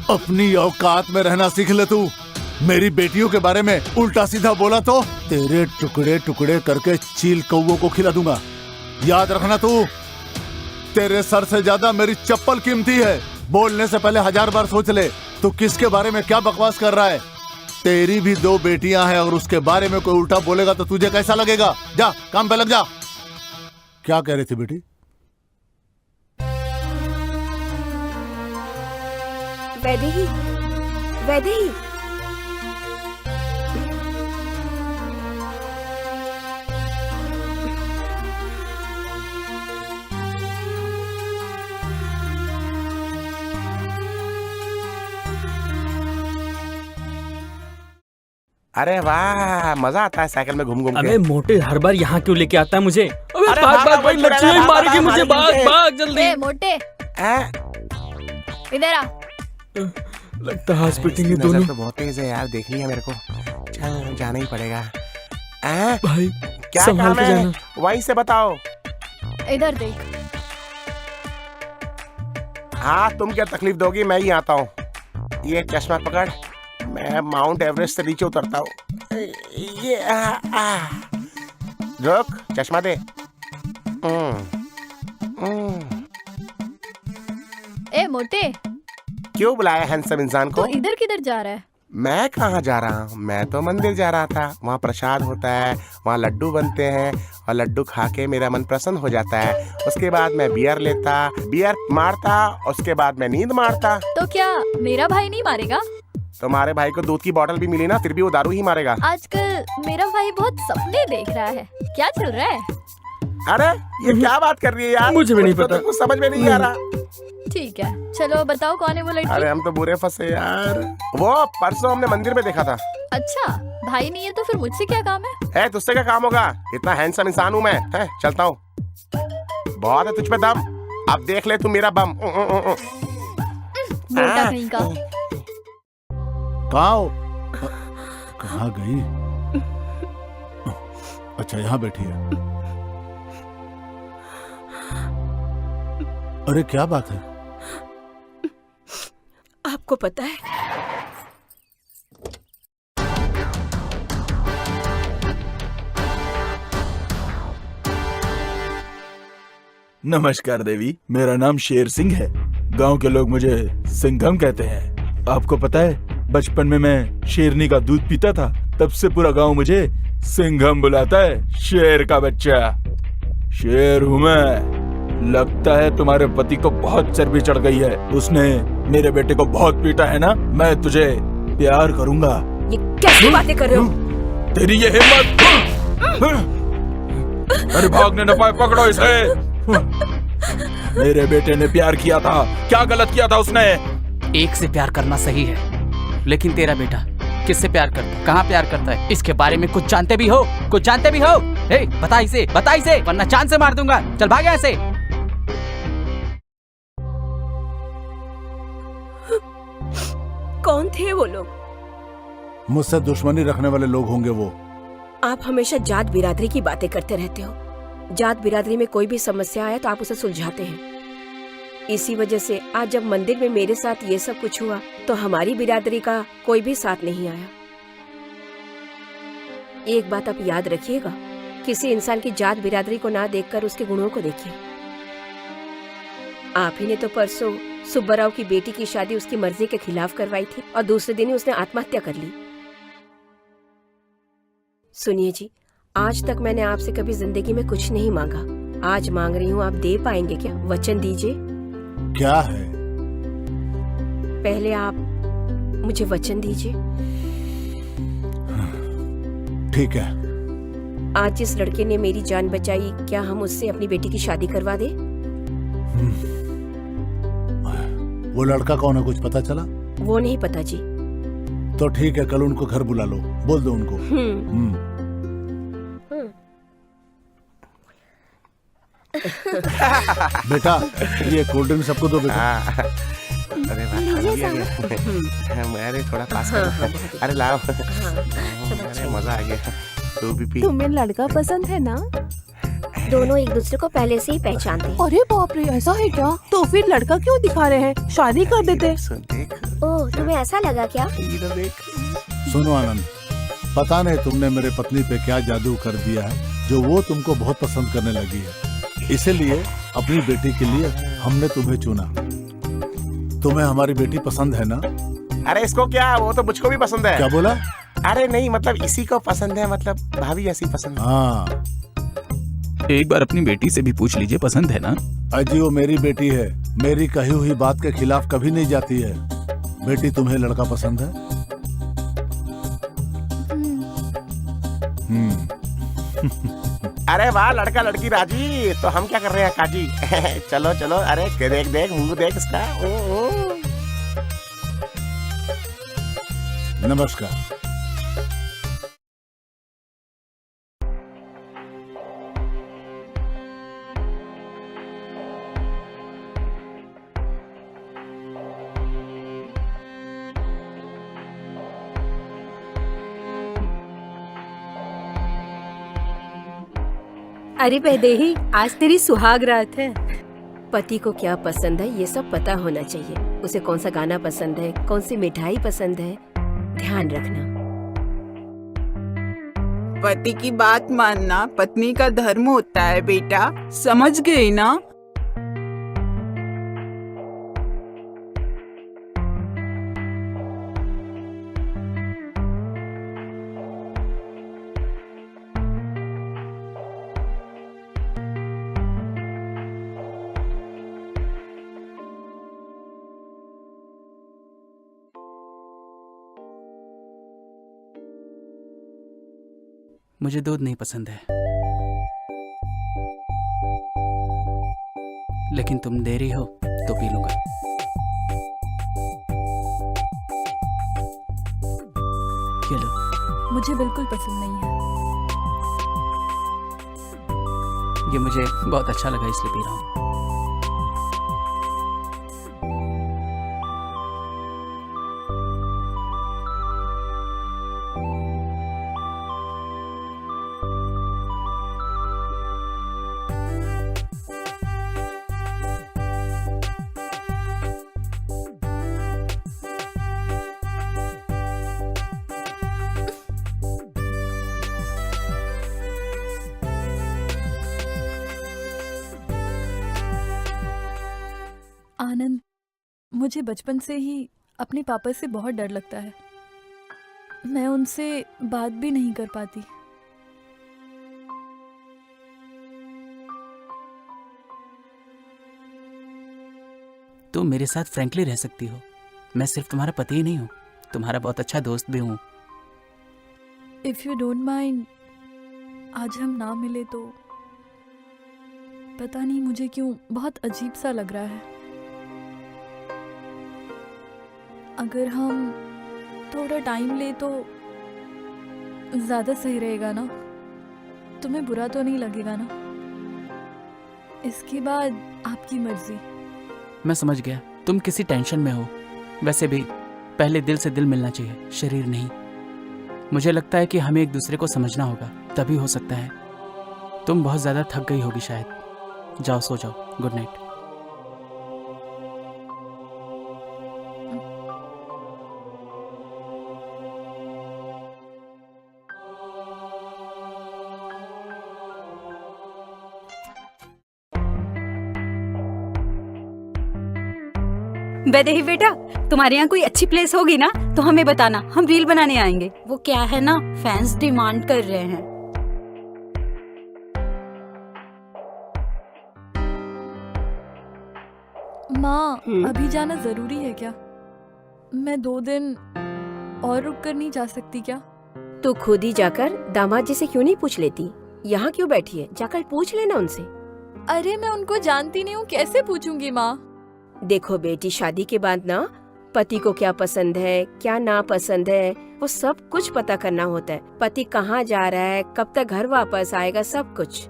अपनी औकात में रहना सीख ले तू। मेरी बेटियों के बारे में उल्टा सीधा बोला तो तेरे टुकड़े टुकड़े करके चील कौवों को खिला दूंगा। याद रखना तू, तेरे सर से ज्यादा मेरी चप्पल कीमती है। बोलने से पहले 1000 बार सोच ले तू किसके बारे में क्या बकवास कर रहा है। तेरी भी 2 बेटियां हैं और उसके बारे में कोई उल्टा बोलेगा तो तुझे कैसा लगेगा? जा काम पे लग जा। क्या कह रही थी बेटी? वैदेही, वैदेही, अरे वाह, मजा आता है साइकिल में घूम घूम के। अबे मोटे, हर बार यहाँ क्यों लेके आता है मुझे? अबे अरे भाग भाग, भाग भाग, भाग, लच्छी भाग, मारेगी भाग, मुझे। भाग, भाग भाग, भाग जल्दी। ए मोटे, इधर आ। लगता है हॉस्पिटल इसकी में दोनों। नजर तो बहुत तेज है यार, देखनी है मेरे को। चल जाना ही पड़ेगा। भाई क्या संभाल काम के है? जाना। वहीं से बताओ। इधर देख। हाँ, तुम क्या तकलीफ दोगी, मैं ही आता हूँ। ये चश्मा पकड़, मैं माउंट एवरेस्ट से नीचे उतरता हूँ। ये रुक, चश्मा दे। ए मोटे, क्यों बुलाया हैंडसम इंसान तू को? इधर किधर जा रहा है? मैं कहाँ जा रहा हूँ, मैं तो मंदिर जा रहा था। वहाँ प्रसाद होता है, वहाँ लड्डू बनते हैं और लड्डू खा के मेरा मन प्रसन्न हो जाता है। उसके बाद मैं बियर लेता, बियर मारता, उसके बाद मैं नींद मारता। तो क्या मेरा भाई नहीं मारेगा? तुम्हारे भाई को दूध की बोतल भी मिली ना, फिर भी वो दारू ही मारेगा। आजकल मेरा भाई बहुत सपने देख रहा है, क्या चल रहा है? अरे ये क्या बात कर रही है यार? मुझे भी नहीं पता। कुछ समझ में नहीं आ रहा। ठीक है, चलो बताओ कौन है वो लड़की? अरे हम तो बुरे फंसे यार। वो परसों हमने मंदिर में देखा था। अच्छा, भाई नहीं है तो फिर मुझसे क्या काम है? तुझसे क्या काम होगा? इतना हैंडसम इंसान हूँ मैं। चलता हूँ, बहुत है तुझ पे दम। अब देख ले तू मेरा बम। मोटा कहीं का। कहाँ गई? अच्छा, यहाँ बैठी है। अरे क्या बात है? आपको पता है नमस्कार देवी, मेरा नाम शेर सिंह है। गांव के लोग मुझे सिंघम कहते हैं। आपको पता है, बचपन में मैं शेरनी का दूध पीता था, तब से पूरा गांव मुझे सिंघम बुलाता है, शेर का बच्चा। शेर हूँ मैं। लगता है तुम्हारे पति को बहुत चर्बी चढ़ गई है, उसने मेरे बेटे को बहुत पीटा है ना। मैं तुझे प्यार करूंगा। ये कैसी बातें कर रहे हो? तेरी ये हिम्मत! अरे भागने न पाए, पकड़ो इसे। मेरे बेटे ने प्यार किया था, क्या गलत किया था उसने? एक से प्यार करना सही है, लेकिन तेरा बेटा किससे प्यार करता है, कहाँ प्यार करता है, इसके बारे में कुछ जानते भी हो? कुछ जानते भी हो? बता इसे, वरना चांद से मार दूंगा। चल भाग यहाँ से। कौन थे वो लोग? मुझसे दुश्मनी रखने वाले लोग होंगे वो। आप हमेशा जात बिरादरी की बातें करते रहते हो। जात बिरादरी में कोई भी समस्या आए तो आप उसे सुलझाते हैं। इसी वजह से आज जब मंदिर में मेरे साथ ये सब कुछ हुआ तो हमारी बिरादरी का कोई भी साथ नहीं आया। एक बात आप याद रखिएगा, किसी इंसान की जात बिरादरी को ना देखकर उसके गुणों को देखिए। आप ही ने तो परसों सुब्बाराव की बेटी की शादी उसकी मर्जी के खिलाफ करवाई थी और दूसरे दिन ही उसने आत्महत्या कर ली। सुनिए जी, आज तक मैंने आपसे कभी जिंदगी में कुछ नहीं मांगा, आज मांग रही हूँ। आप दे पाएंगे क्या? वचन दीजिए। क्या है? पहले आप मुझे वचन दीजिए। ठीक है। आज जिस लड़के ने मेरी जान बचाई, क्या हम उससे अपनी बेटी की शादी करवा दे? वो लड़का कौन है, कुछ पता चला? वो नहीं पता जी। तो ठीक है, कल उनको घर बुला लो, बोल दो उनको। बेटा ये कोल्ड ड्रिंक सबको दो बेटा। अरे अरे थोड़ा पास कर। अरे लाओ, अरे मजा आ गया। तू भी पी। तुम्हें लड़का पसंद है ना? दोनों एक दूसरे को पहले से ही पहचानते हैं। अरे बाप रे, ऐसा है क्या? तो फिर लड़का क्यों दिखा रहे हैं? शादी कर देते। देख, ओह, तुम्हें ऐसा लगा क्या? इधर देख। सुनो आनंद, पता नहीं तुमने मेरे पत्नी पे क्या जादू कर दिया है जो वो तुमको बहुत पसंद करने लगी है। इसीलिए अपनी बेटी के लिए हमने तुम्हें चुना। तुम्हें हमारी बेटी पसंद है ना? अरे इसको क्या, वो तो मुझको भी पसंद है। क्या बोला? अरे नहीं, मतलब इसी को पसंद है, मतलब भाभी ऐसी पसंद है। हाँ, एक बार अपनी बेटी से भी पूछ लीजिए, पसंद है ना? अजी वो मेरी बेटी है, मेरी कही हुई बात के खिलाफ कभी नहीं जाती है। बेटी तुम्हें लड़का पसंद है? अरे वाह, लड़का लड़की राजी, तो हम क्या कर रहे हैं काजी? चलो चलो, अरे देख देख, मुंह देख इसका। नमस्कार। अरे वैदेही, आज तेरी सुहाग रात है। पति को क्या पसंद है ये सब पता होना चाहिए। उसे कौन सा गाना पसंद है, कौन सी मिठाई पसंद है, ध्यान रखना। पति की बात मानना पत्नी का धर्म होता है बेटा, समझ गई ना? मुझे दूध नहीं पसंद है, लेकिन तुम दे रही हो तो पी लूंगा। ये लो। मुझे बिल्कुल पसंद नहीं है। ये मुझे बहुत अच्छा लगा इसलिए पी रहा हूँ। आनंद, मुझे बचपन से ही अपने पापा से बहुत डर लगता है। मैं उनसे बात भी नहीं कर पाती। तुम मेरे साथ फ्रैंकली रह सकती हो। मैं सिर्फ तुम्हारा पति ही नहीं हूँ, तुम्हारा बहुत अच्छा दोस्त भी हूँ। इफ यू डोंट माइंड, आज हम ना मिले तो पता नहीं मुझे क्यों बहुत अजीब सा लग रहा है। अगर हम थोड़ा टाइम ले तो ज्यादा सही रहेगा ना? तुम्हें बुरा तो नहीं लगेगा ना? इसके बाद आपकी मर्जी। मैं समझ गया, तुम किसी टेंशन में हो। वैसे भी पहले दिल से दिल मिलना चाहिए, शरीर नहीं। मुझे लगता है कि हमें एक दूसरे को समझना होगा, तभी हो सकता है। तुम बहुत ज्यादा थक गई होगी शायद। जाओ सो जाओ, गुड नाइट। वैदेही बेटा, तुम्हारे यहाँ कोई अच्छी प्लेस होगी ना तो हमें बताना, हम रील बनाने आएंगे। वो क्या है ना, फैंस डिमांड कर रहे हैं। माँ, अभी जाना जरूरी है क्या? मैं 2 दिन और रुक कर नहीं जा सकती क्या? तो खुद ही जाकर दामाद जी से क्यों नहीं पूछ लेती? यहाँ क्यों बैठी है? जाकर पूछ लेना उनसे। अरे मैं उनको जानती नहीं हूँ, कैसे पूछूंगी माँ? देखो बेटी, शादी के बाद ना पति को क्या पसंद है, क्या नापसंद है, वो सब कुछ पता करना होता है। पति कहाँ जा रहा है, कब तक घर वापस आएगा, सब कुछ।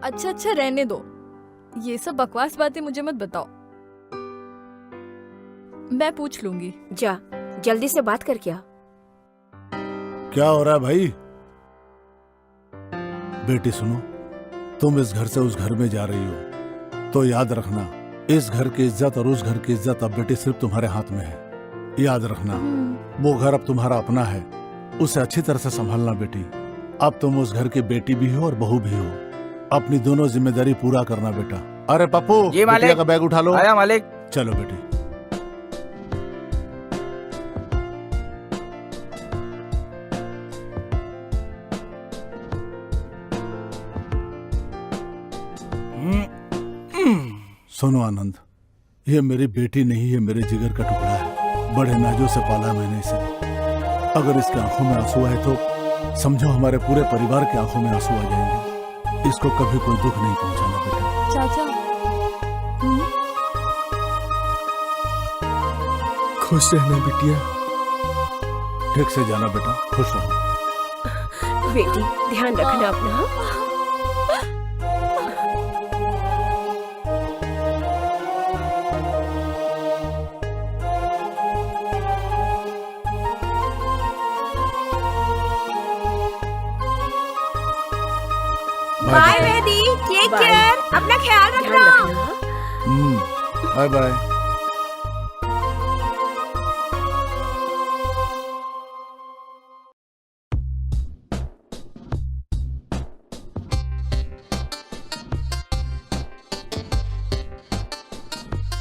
अच्छा अच्छा रहने दो, ये सब बकवास बातें मुझे मत बताओ, मैं पूछ लूंगी। जा जल्दी से बात कर। क्या क्या हो रहा है भाई? बेटी सुनो, तुम इस घर से उस घर में जा रही हो तो याद रखना, इस घर की इज्जत और उस घर की इज्जत अब बेटी सिर्फ तुम्हारे हाथ में है। याद रखना, वो घर अब तुम्हारा अपना है, उसे अच्छी तरह से संभालना बेटी। अब तुम उस घर की बेटी भी हो और बहू भी हो, अपनी दोनों जिम्मेदारी पूरा करना बेटा। अरे पप्पू, बिटिया का बैग उठा लो। आया मालिक। चलो बेटी। सुनो आनंद, ये मेरी बेटी नहीं है, मेरे जिगर का टुकड़ा है। बड़े नाजों से पाला मैंने इसे। अगर इसकी आंखों में आंसू आए तो समझो हमारे पूरे परिवार की आंखों में आंसू आ जाएंगे। इसको कभी कोई दुख नहीं पहुंचाना बेटा। चाचा खुश रहना बिटिया। ठीक से जाना बेटा, खुश रहो। बेटी ध्यान रखना अपना। बाय वेदी, टेक केयर, अपना ख्याल रखना। Bye bye.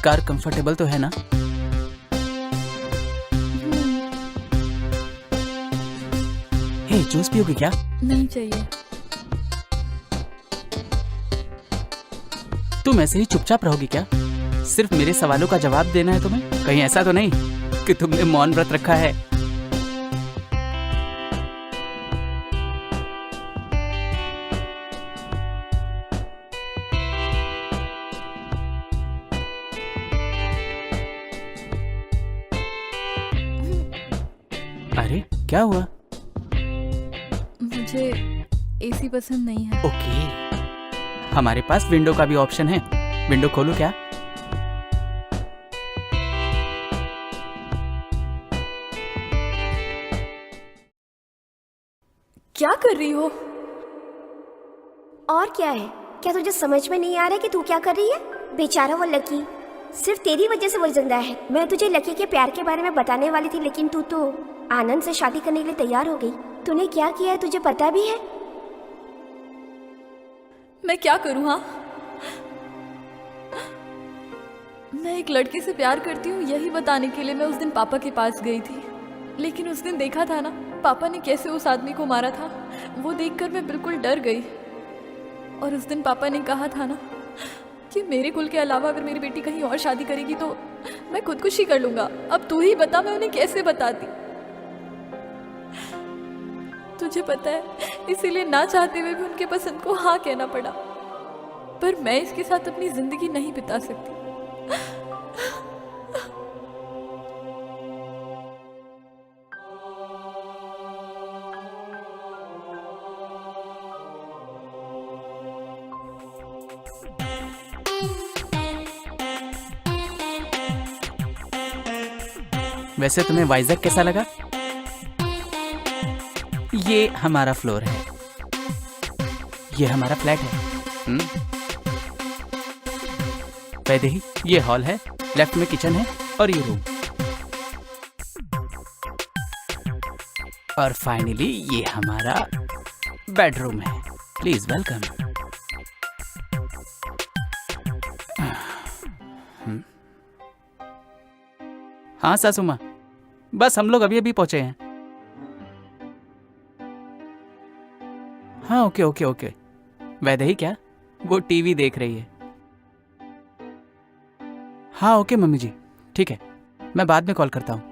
कार कंफर्टेबल तो है ना? हे, जूस पियोगे क्या? नहीं चाहिए। तुम ऐसे ही चुपचाप रहोगी क्या? सिर्फ मेरे सवालों का जवाब देना है तुम्हें? कहीं ऐसा तो नहीं कि तुमने मौन व्रत रखा है? अरे क्या हुआ? मुझे एसी पसंद नहीं है। ओके, हमारे पास विंडो का भी ऑप्शन है। विंडो खोलूं क्या? क्या कर रही हो? और क्या है? क्या तुझे समझ में नहीं आ रहा है कि तू क्या कर रही है? बेचारा वो लकी, सिर्फ तेरी वजह से वो जिंदा है। मैं तुझे लकी के प्यार के बारे में बताने वाली थी, लेकिन तू तो आनंद से शादी करने के लिए तैयार हो गई। तूने क्या किया है तुझे पता भी है? मैं क्या करूं? हाँ, मैं एक लड़के से प्यार करती हूँ, यही बताने के लिए मैं उस दिन पापा के पास गई थी। लेकिन उस दिन देखा था ना पापा ने कैसे उस आदमी को मारा था, वो देखकर मैं बिल्कुल डर गई। और उस दिन पापा ने कहा था ना कि मेरे कुल के अलावा अगर मेरी बेटी कहीं और शादी करेगी तो मैं खुदकुशी कर लूंगा। अब तू ही बता, मैं उन्हें कैसे बताती? तुझे पता है, इसीलिए ना चाहते हुए भी उनके पसंद को हाँ कहना पड़ा। पर मैं इसके साथ अपनी जिंदगी नहीं बिता सकती। वैसे तुम्हें वाइजैक कैसा लगा? ये हमारा फ्लोर है, ये हमारा फ्लैट है। वैदेही, ये हॉल है, लेफ्ट में किचन है और ये रूम, और फाइनली ये हमारा बेडरूम है। Please welcome. हाँ सासू माँ, बस हम लोग अभी अभी पहुंचे हैं। हाँ ओके ओके ओके। वैदेही क्या? वो टीवी देख रही है। हाँ ओके मम्मी जी, ठीक है, मैं बाद में कॉल करता हूँ।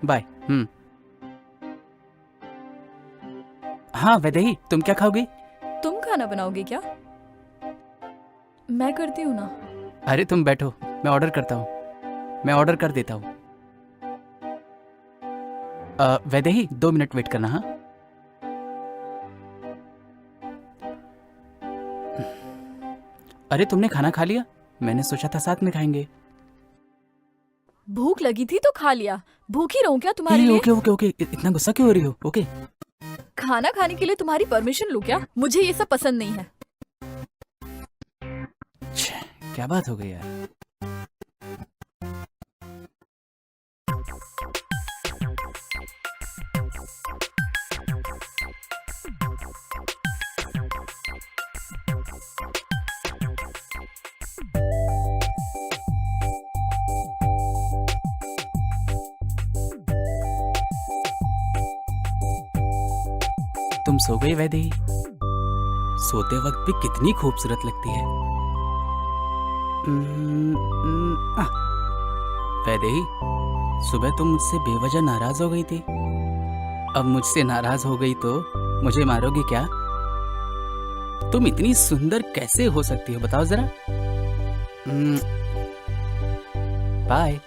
बाय। हाँ वैदेही, तुम क्या खाओगी? तुम खाना बनाओगे क्या? मैं करती हूँ ना। अरे तुम बैठो, मैं ऑर्डर करता हूँ, मैं ऑर्डर कर देता हूँ। वैदेही 2 मिनट वेट करना। हाँ, अरे तुमने खाना खा लिया? मैंने सोचा था साथ में खाएंगे। भूख लगी थी तो खा लिया, भूखी रहूं क्या तुम्हारे लिए? ओके ओके ओके, इतना गुस्सा क्यों हो रही हो? ओके, खाना खाने के लिए तुम्हारी परमिशन लूं क्या? मुझे ये सब पसंद नहीं है। क्या बात हो गई यार। तुम सो गई वैदेही? सोते वक्त भी कितनी खूबसूरत लगती है। वैदेही, सुबह तुम मुझसे बेवजह नाराज हो गई थी, अब मुझसे नाराज हो गई तो मुझे मारोगी क्या? तुम इतनी सुंदर कैसे हो सकती हो, बताओ जरा। बाय।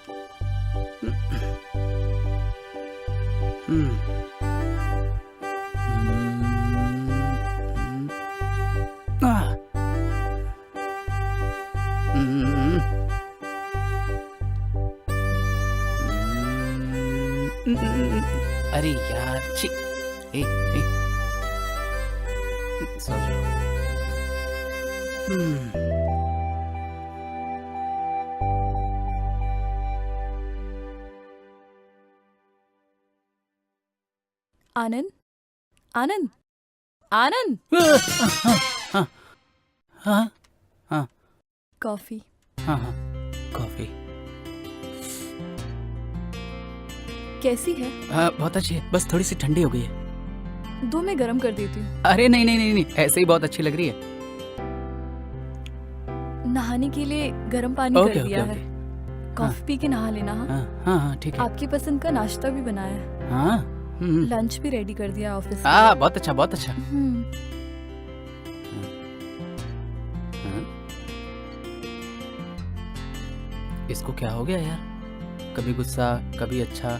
अरे यार, छी। ए, सो जाओ। आनंद, आनंद, आनंद। हाँ हाँ हाँ, कॉफी। हाँ हाँ, कॉफी कैसी है? बहुत अच्छी है, बस थोड़ी सी ठंडी हो गई है। दो मैं गरम कर देती हूँ। अरे नहीं नहीं नहीं नहीं, ऐसे ही बहुत अच्छी लग रही है। नहाने के लिए गर्म पानी ओके, कर दिया ओके, है। कॉफी पी के नहा लेना। हाँ हाँ हाँ, ठीक है। आपकी पसंद का नाश्ता भी बनाया है। हाँ, लंच भी रेडी कर दिया ऑफिस। बहुत अच्छा, बहुत अच्छा। इसको क्या हो गया यार? कभी गुस्सा, कभी अच्छा,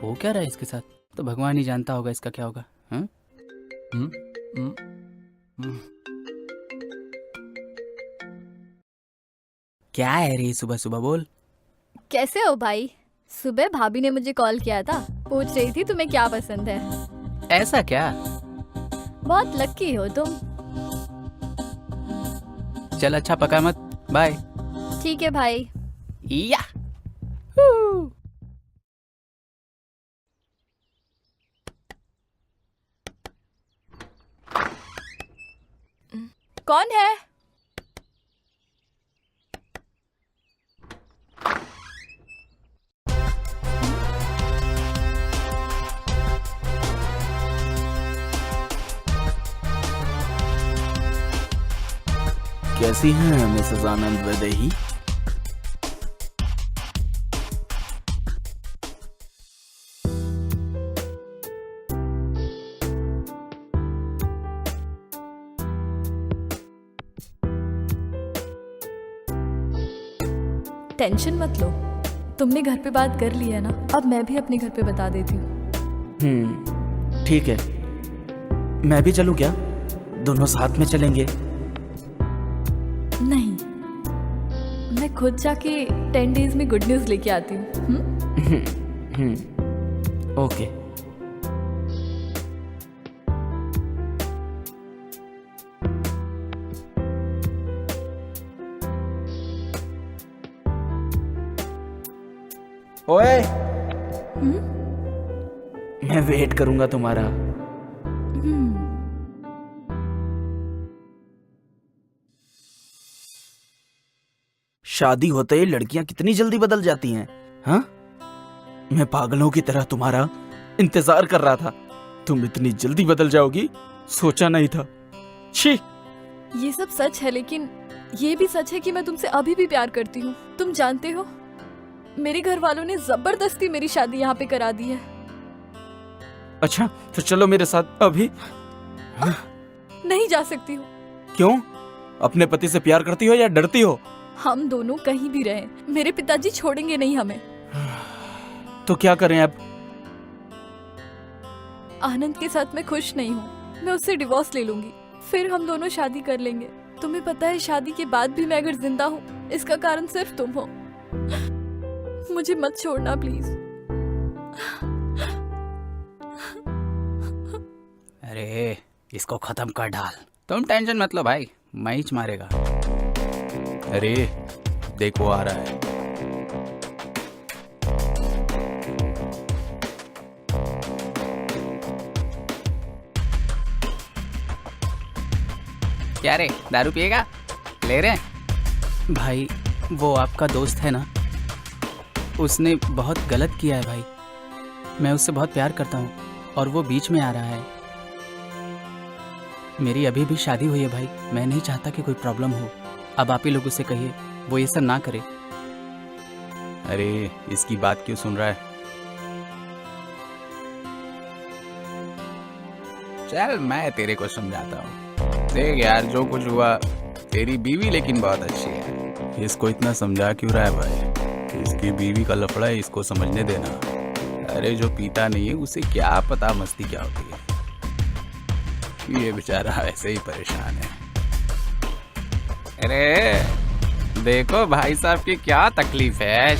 हो क्या रहा है इसके साथ? तो भगवान ही जानता होगा इसका क्या होगा। क्या है रे सुबह सुबह, बोल। कैसे हो भाई? सुबह भाभी ने मुझे कॉल किया था, पूछ रही थी तुम्हें क्या पसंद है। ऐसा क्या? बहुत लकी हो तुम। चल अच्छा, पका मत, बाय। ठीक है भाई। या कौन है? कैसी हैं मिसेस आनंद वैदेही? टेंशन मत लो, तुमने घर पे बात कर ली है ना, अब मैं भी अपने घर पे बता देती हूँ। ठीक है। मैं भी चलूं क्या? दोनों साथ में चलेंगे। नहीं, मैं खुद जाके 10 डेज में गुड न्यूज लेके आती हूँ। ओके। ओए, मैं वेट करूंगा तुम्हारा। शादी होते ही लड़कियां कितनी जल्दी बदल जाती हैं, हाँ? मैं पागलों की तरह तुम्हारा इंतजार कर रहा था। तुम इतनी जल्दी बदल जाओगी सोचा नहीं था। छी। ये सब सच है, लेकिन ये भी सच है कि मैं तुमसे अभी भी प्यार करती हूँ। तुम जानते हो, मेरे घर वालों ने जबरदस्ती मेरी शादी यहाँ पे करा दी है। अच्छा, तो चलो मेरे साथ अभी। नहीं जा सकती हूँ। क्यों? अपने पति से प्यार करती हो या डरती हो? हम दोनों कहीं भी रहें, मेरे पिताजी छोड़ेंगे नहीं हमें। तो क्या करें अब? आनंद के साथ मैं खुश नहीं हूँ। मैं उससे डिवोर्स ले लूंगी, फिर हम दोनों शादी कर लेंगे। तुम्हें पता है शादी के बाद भी मैं अगर जिंदा हूँ इसका कारण सिर्फ तुम हो। मुझे मत छोड़ना प्लीज। अरे इसको खत्म कर डाल। तुम टेंशन मत लो भाई, मैं ही मारेगा। अरे देखो आ रहा है। क्या रे, दारू पिएगा? ले रहे हैं भाई। वो आपका दोस्त है ना, उसने बहुत गलत किया है भाई। मैं उससे बहुत प्यार करता हूँ और वो बीच में आ रहा है। मेरी अभी भी शादी हुई है भाई, मैं नहीं चाहता कि कोई प्रॉब्लम हो। अब आप ही लोग उसे कहिए वो ये सब ना करे। अरे इसकी बात क्यों सुन रहा है? चल मैं तेरे को समझाता हूँ। देख यार, जो कुछ हुआ, तेरी बीवी लेकिन बहुत अच्छी है। इसको इतना समझा क्यों रहा है भाई? इसकी बीवी का लफड़ा है, इसको समझने देना। अरे जो पीता नहीं है उसे क्या पता मस्ती क्या होती है। ये बेचारा ऐसे ही परेशान है। अरे देखो भाई साहब की क्या तकलीफ है।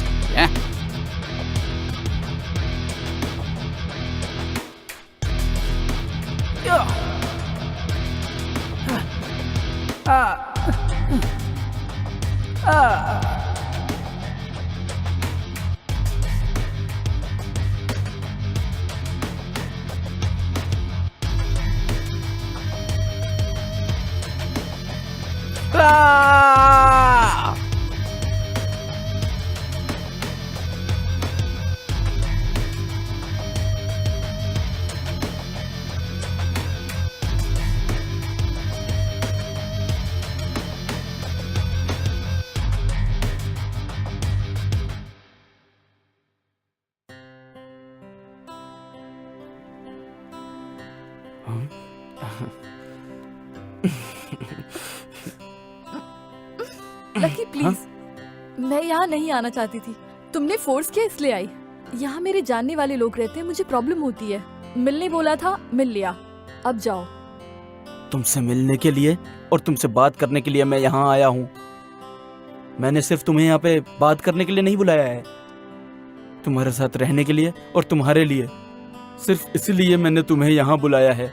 लकी प्लीज, मैं यहाँ नहीं आना चाहती थी। तुमने फोर्स किया इसलिए आई। यहाँ मेरे जानने वाले लोग रहते हैं, मुझे प्रॉब्लम होती है। मिलने बोला था, मिल लिया, अब जाओ। तुमसे मिलने के लिए और तुमसे बात करने के लिए मैं यहाँ आया हूँ। मैंने सिर्फ तुम्हें यहाँ पे बात करने के लिए नहीं बुलाया है, तुम्हारे साथ रहने के लिए और तुम्हारे लिए। सिर्फ इसलिए मैंने तुम्हें यहाँ बुलाया है।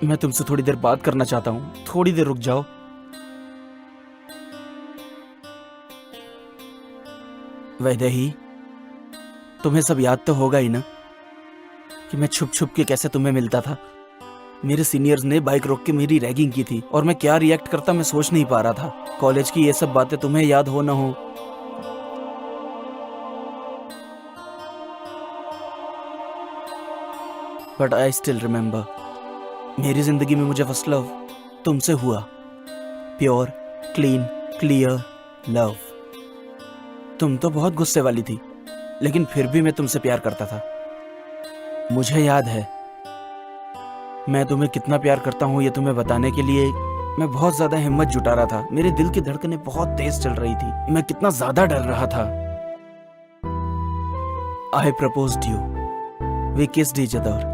मैं तुमसे थोड़ी देर बात करना चाहता हूँ, थोड़ी देर रुक जाओ। वैदेही, तुम्हें सब याद तो होगा ही ना कि मैं छुप छुप के कैसे तुम्हें मिलता था। मेरे सीनियर्स ने बाइक रोक के मेरी रैगिंग की थी और मैं क्या रिएक्ट करता मैं सोच नहीं पा रहा था। कॉलेज की ये सब बातें तुम्हें याद हो ना हो, बट आई स्टिल रिमेम्बर। मेरी जिंदगी में मुझे फर्स्ट लव तुमसे हुआ। Pure, clean, clear love. तुम तो बहुत गुस्से वाली थी, लेकिन फिर भी मैं तुमसे प्यार करता था। मुझे याद है मैं तुम्हें कितना प्यार करता हूँ, ये तुम्हें बताने के लिए मैं बहुत ज्यादा हिम्मत जुटा रहा था। मेरे दिल की धड़कनें बहुत तेज चल रही थी, मैं कितना ज्यादा डर रहा था। I proposed you, we kissed each other.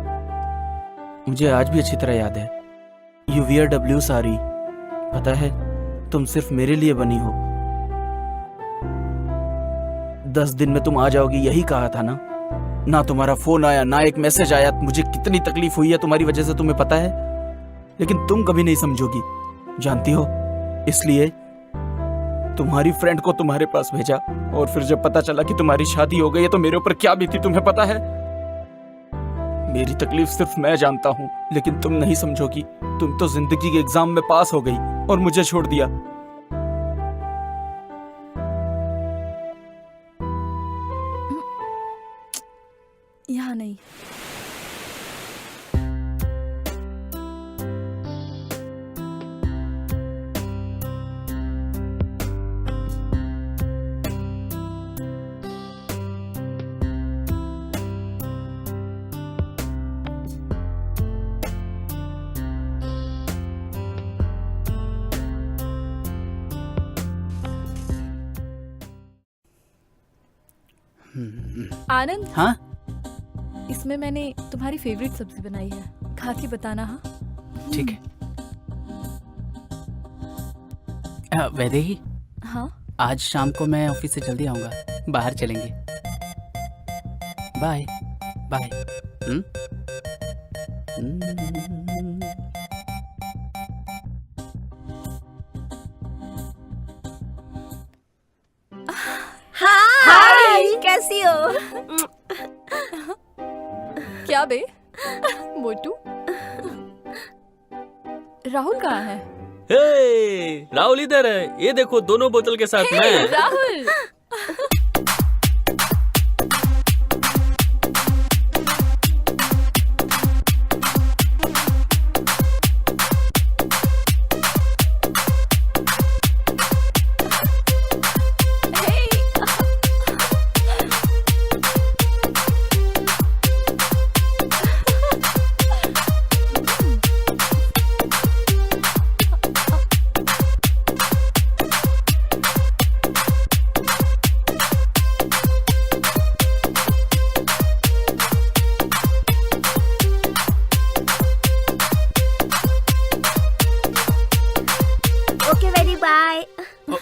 मुझे आज भी अच्छी तरह याद है। यू वियर डब्ल्यू साड़ी, पता है तुम सिर्फ मेरे लिए बनी हो। 10 दिन में तुम आ जाओगी यही कहा था ना। ना तुम्हारा फोन आया, ना एक मैसेज आया। मुझे कितनी तकलीफ हुई है तुम्हारी वजह से, तुम्हें पता है, लेकिन तुम कभी नहीं समझोगी, जानती हो। इसलिए तुम्हारी फ्रेंड को तुम्हारे पास भेजा और फिर जब पता चला कि तुम्हारी शादी हो गई है तो मेरे ऊपर क्या बीती तुम्हें पता है। मेरी तकलीफ सिर्फ मैं जानता हूँ, लेकिन तुम नहीं समझोगी। तुम तो जिंदगी के एग्जाम में पास हो गई और मुझे छोड़ दिया। यहाँ नहीं। आनंद, हाँ, उसमें मैंने तुम्हारी फेवरेट सब्जी बनाई है, खा के बताना। हाँ ठीक है। वैदेही, हाँ आज शाम को मैं ऑफिस से जल्दी आऊंगा, बाहर चलेंगे। Bye bye. हाय, कैसी हो? क्या बे मोटू, राहुल कहाँ है? हे, राहुल इधर है, ये देखो दोनों बोतल के साथ मैं। Rahul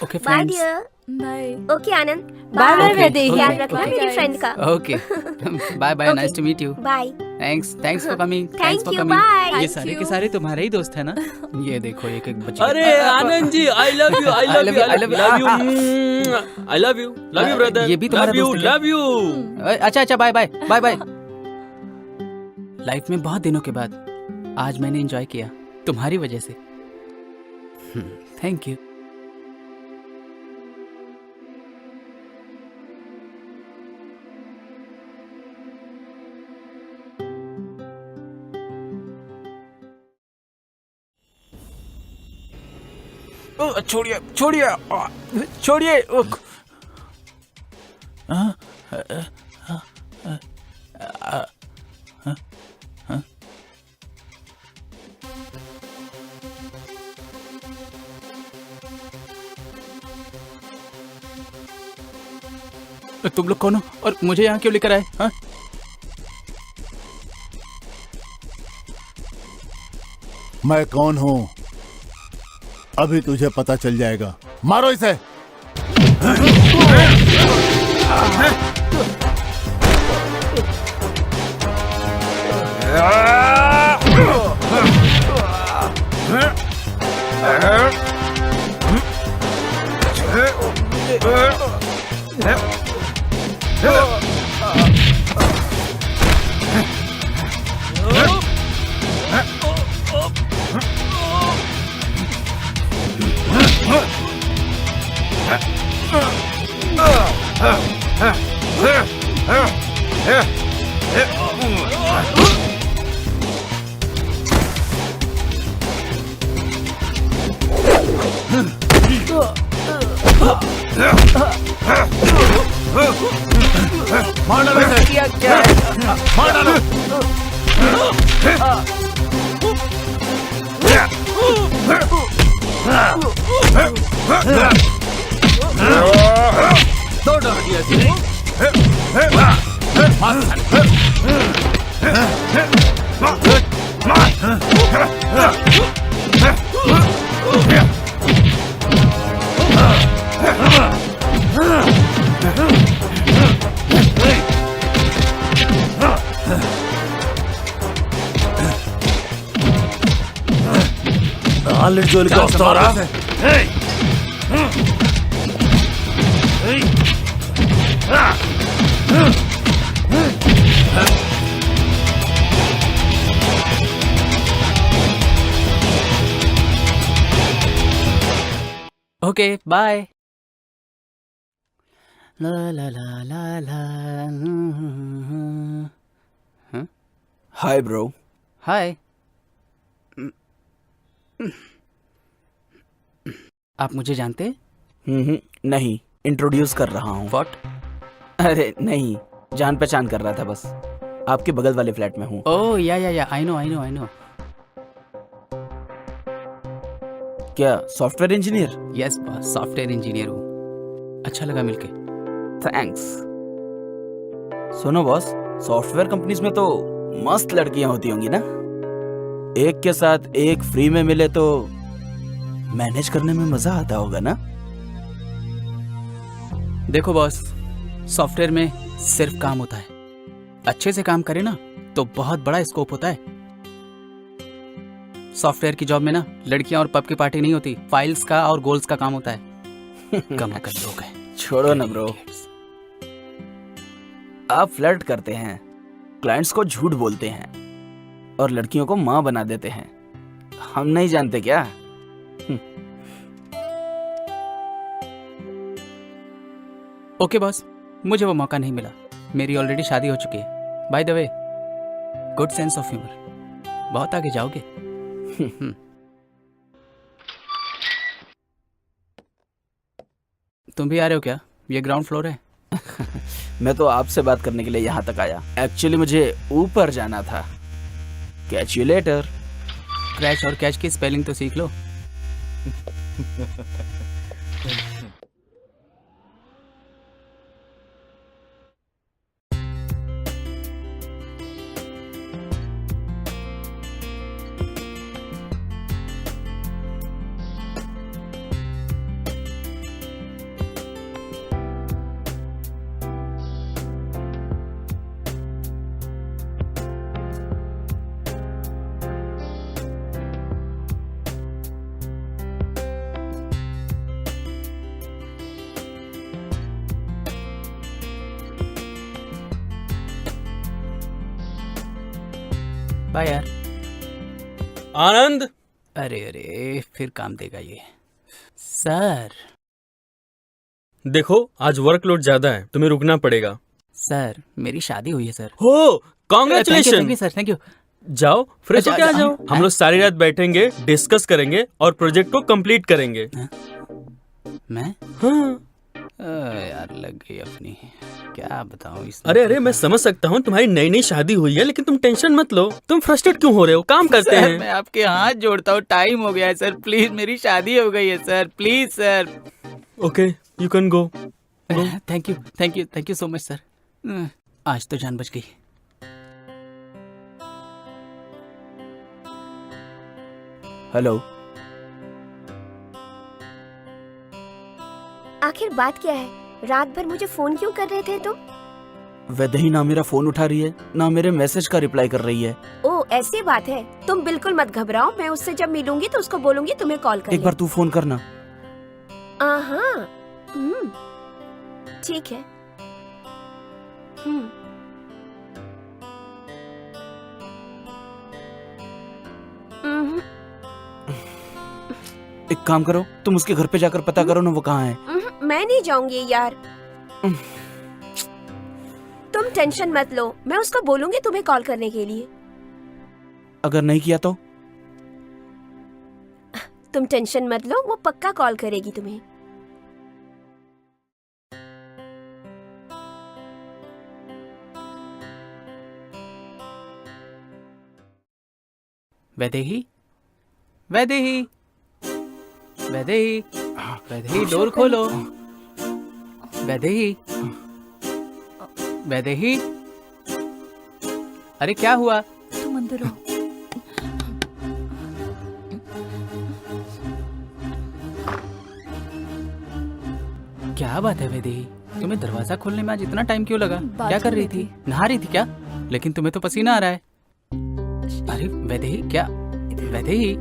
okay bye friends. Dear. Bye. Okay Anand, bye bye Okay, Vaidehi. ध्यान okay, रखना okay. मेरी फ्रेंड का। Okay bye bye, nice to meet you. Bye. Thanks for coming. Thank you, bye. ये सारे के सारे तुम्हारे ही दोस्त है ना? ये देखो एक एक बच्चे। अरे Anand ji, I love you, I love you, I love you, I love you, love you brother, ये भी तुम्हारा लव यू, दोस्त है क्या? Love you. अच्छा bye bye bye bye. Life में बहुत दिनों के बाद आज मैंने एंजॉय किया तुम्हारी वजह से। Thank you. छोड़िए छोड़िए छोड़िए। तुम लोग कौन हो और मुझे यहाँ क्यों लेकर आए? हाँ? मैं कौन हूँ अभी तुझे पता चल जाएगा। मारो इसे। मार डालो इसे। मार डालो। दो डाल दिया इसे। All'inizio ora. Okay bye. ला ला ला ला ला। Hi bro. हाय। आप मुझे जानते? नहीं, इंट्रोड्यूस कर रहा हूँ। व्हाट? अरे नहीं, जान पहचान कर रहा था बस। आपके बगल वाले फ्लैट में हूँ। ओह या आई नो। क्या software engineer? Yes boss, software engineer हूँ। अच्छा लगा मिलके। थैंक्स। सुनो बॉस, सॉफ्टवेयर कंपनीज में तो मस्त लड़कियां होती होंगी ना, एक के साथ एक फ्री में मिले तो मैनेज करने में मजा आता होगा ना। देखो बॉस, सॉफ्टवेयर में सिर्फ काम होता है, अच्छे से काम करे ना तो बहुत बड़ा स्कोप होता है। सॉफ्टवेयर की जॉब में ना लड़कियां और पब की पार्टी नहीं होती, फाइल्स का और गोल्स का काम होता है। कम कर लोग हैं। छोड़ो ना ब्रो, आप फ्लर्ट करते हैं, क्लाइंट्स को झूठ बोलते हैं और लड़कियों को माँ बना देते हैं। हम नहीं जानते क्या? ओके बॉस, मुझे वो मौका नहीं मिला, मेरी ऑलरेडी शादी हो चुकी है। By the way, good sense of humour, बहुत आगे जाओगे। तुम भी आ रहे हो क्या? ये ग्राउंड फ्लोर है। मैं तो आपसे बात करने के लिए यहाँ तक आया, एक्चुअली मुझे ऊपर जाना था। Catch you later. क्रैश और कैच की स्पेलिंग तो सीख लो। बाय यार। आनंद, अरे अरे, फिर काम देगा ये। सर देखो आज वर्कलोड ज्यादा है, तुम्हें रुकना पड़ेगा। सर, मेरी शादी हुई है सर। हो, thank you congratulation. Sir, thank you. जाओ फ्रेश होके आ जाओ, हम लोग सारी रात बैठेंगे, डिस्कस करेंगे और प्रोजेक्ट को कंप्लीट करेंगे। मैं? हाँ। यार लग गई अपनी, क्या बताऊं इस। अरे अरे, मैं समझ सकता हूँ तुम्हारी नई नई शादी हुई है, लेकिन तुम टेंशन मत लो। तुम फ्रस्ट्रेट क्यों हो रहे हो? काम करते सर, हैं। मैं आपके हाथ जोड़ता हूँ, टाइम हो गया है सर, प्लीज मेरी शादी हो गई है sir, please sir. Okay, you can go. Thank you, thank you, thank you so much sir. आज तो जान बच गई। हेलो, आखिर बात क्या है? रात भर मुझे फोन क्यों कर रहे थे तुम? वैदेही ना मेरा फोन उठा रही है, ना मेरे मैसेज का रिप्लाई कर रही है। ओ ऐसी बात है, तुम बिल्कुल मत घबराओ, मैं उससे जब मिलूंगी तो उसको बोलूंगी तुम्हें कॉल कर एक बार तू फोन करना। हाँ, ठीक है। एक काम करो, तुम उसके घर पे जाकर पता करो ना वो कहाँ है। मैं नहीं जाऊंगी यार, तुम टेंशन मत लो, मैं उसको बोलूंगी तुम्हें कॉल करने के लिए। अगर नहीं किया तो? तुम टेंशन मत लो, वो पक्का कॉल करेगी तुम्हें। वैदेही, वैदेही, वैदेही, वैदेही, डोर खोलो। वैदेही, वैदेही, अरे क्या हुआ? तुम अंदर हो। क्या बात है वैदेही, तुम्हें दरवाजा खोलने में आज इतना टाइम क्यों लगा? बात क्या कर रही कर रही थी? नहा रही थी क्या? लेकिन तुम्हें तो पसीना आ रहा है। अरे वैदेही, क्या? वैदेही,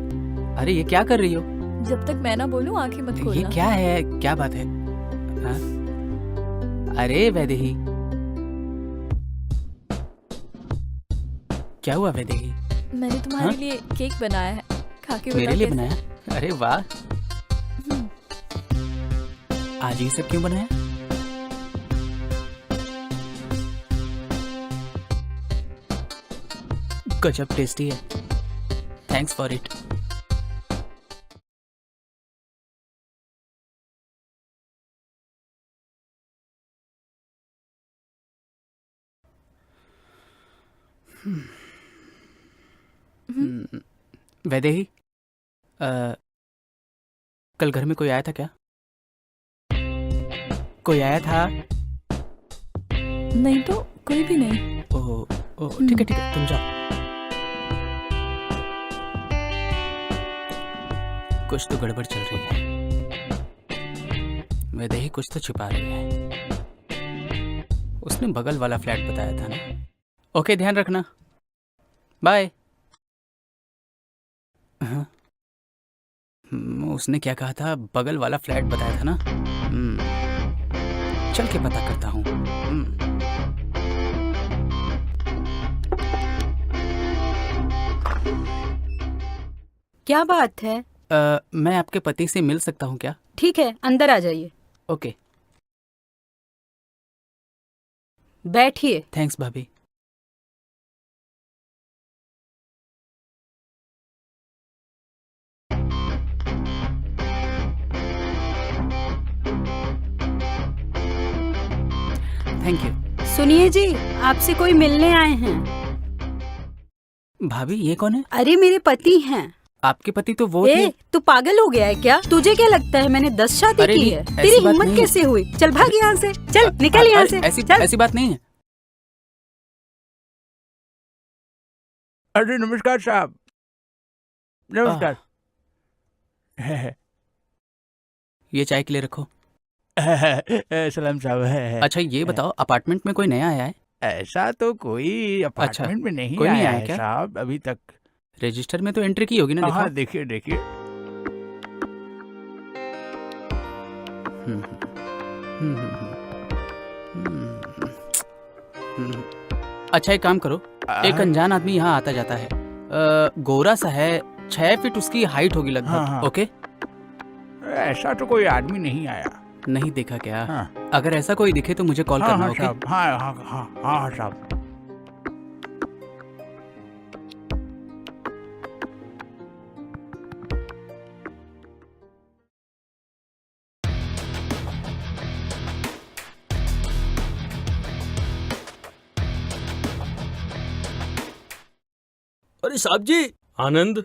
अरे ये क्या कर रही हो? जब तक मैं ना बोलूं आंखें मत खोलना। ये क्या है? क्या बात है? हाँ? अरे वैदेही, क्या हुआ वैदेही? मैंने तुम्हारे हाँ? लिए केक बनाया है, खा के मेरे बता लिए कैसा- बनाया? अरे वाह, आज ये सब क्यों बनाया? गजब टेस्टी है, थैंक्स फॉर इट। वैदेही, कल घर में कोई आया था क्या? कोई आया था? नहीं तो कोई भी नहीं। ओ ठीक है तुम जाओ। कुछ तो गड़बड़ चल रही है। वैदेही कुछ तो छिपा रही है। उसने बगल वाला फ्लैट बताया था ना। ओके, ध्यान रखना, बाय। हाँ, उसने क्या कहा था? बगल वाला फ्लैट बताया था ना। चल के पता करता हूँ। क्या बात है? मैं आपके पति से मिल सकता हूँ क्या? ठीक है, अंदर आ जाइए। ओके, बैठिए। थैंक्स भाभी। Thank you. सुनिए जी, आपसे कोई मिलने आए हैं। भाभी ये कौन है? अरे मेरे पति हैं। आपके पति तो वो थे। ए, तू पागल हो गया है क्या? तुझे क्या लगता है मैंने 10 शादी अरे की नहीं, है? ऐसी तेरी बात हिम्मत नहीं। कैसे हुई? चल भाग यहाँ से, चल निकल यहाँ से। ऐसी बात नहीं है। अरे नमस्कार साहब, नमस्कार। ये चाय के लिए रखो। सलाम साहब। अच्छा ये बताओ, अपार्टमेंट में कोई नया आया है? ऐसा तो कोई अपार्टमेंट में नहीं कोई नहीं आया आया है क्या? साहब अभी तक। रजिस्टर में तो एंट्री की होगी ना, देखो। हाँ देखिए देखिए। अच्छा एक काम करो, एक अनजान आदमी यहाँ आता जाता है, गोरा सा है, 6 फीट उसकी हाइट होगी लगभग। हाँ। ओके, ऐसा तो कोई आदमी नहीं आया। नहीं देखा क्या? हाँ। अगर ऐसा कोई दिखे तो मुझे कॉल करना। ओके साहब, हाँ साहब। अरे साहब जी। आनंद,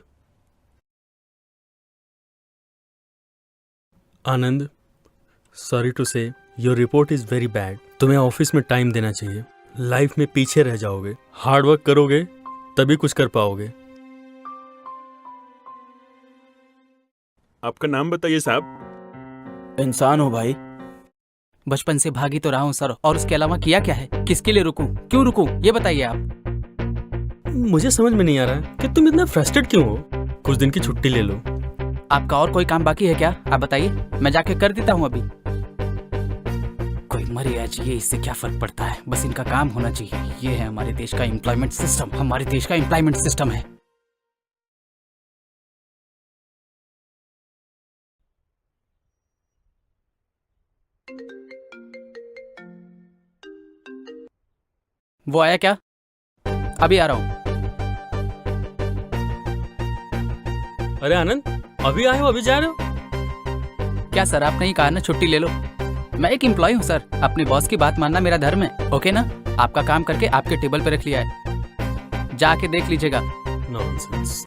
आनंद, सॉरी टू से your report is very bad. तुम्हें ऑफिस में टाइम देना चाहिए। लाइफ में पीछे रह जाओगे। हार्ड वर्क करोगे तभी कुछ कर पाओगे। आपका नाम बताइए साहब। इंसान हो भाई। बचपन से भागी तो रहा हूँ सर, और उसके अलावा किया क्या है? किसके लिए रुकूं? क्यों रुकूं? ये बताइए आप। मुझे समझ में नहीं आ रहा है कि तुम इतना फ्रस्ट्रेट क्यों हो। कुछ दिन की छुट्टी ले लो। आपका और कोई काम बाकी है क्या? आप बताइए, मैं जाके कर देता हूँ अभी। कोई मरे या जिए, इससे क्या फर्क पड़ता है? बस इनका काम होना चाहिए। ये है हमारे देश का एम्प्लॉयमेंट सिस्टम। हमारे देश का एम्प्लॉयमेंट सिस्टम है। वो आया क्या? अभी आ रहा हूँ। अरे आनंद, अभी आए हो, अभी जा रहे हो? क्या सर, आपने ही कहा ना छुट्टी ले लो। मैं एक एम्प्लॉय हूँ सर, अपने बॉस की बात मानना मेरा धर्म है। ओके ना? आपका काम करके आपके टेबल पे रख लिया है, जाके देख लीजिएगा। नॉनसेंस।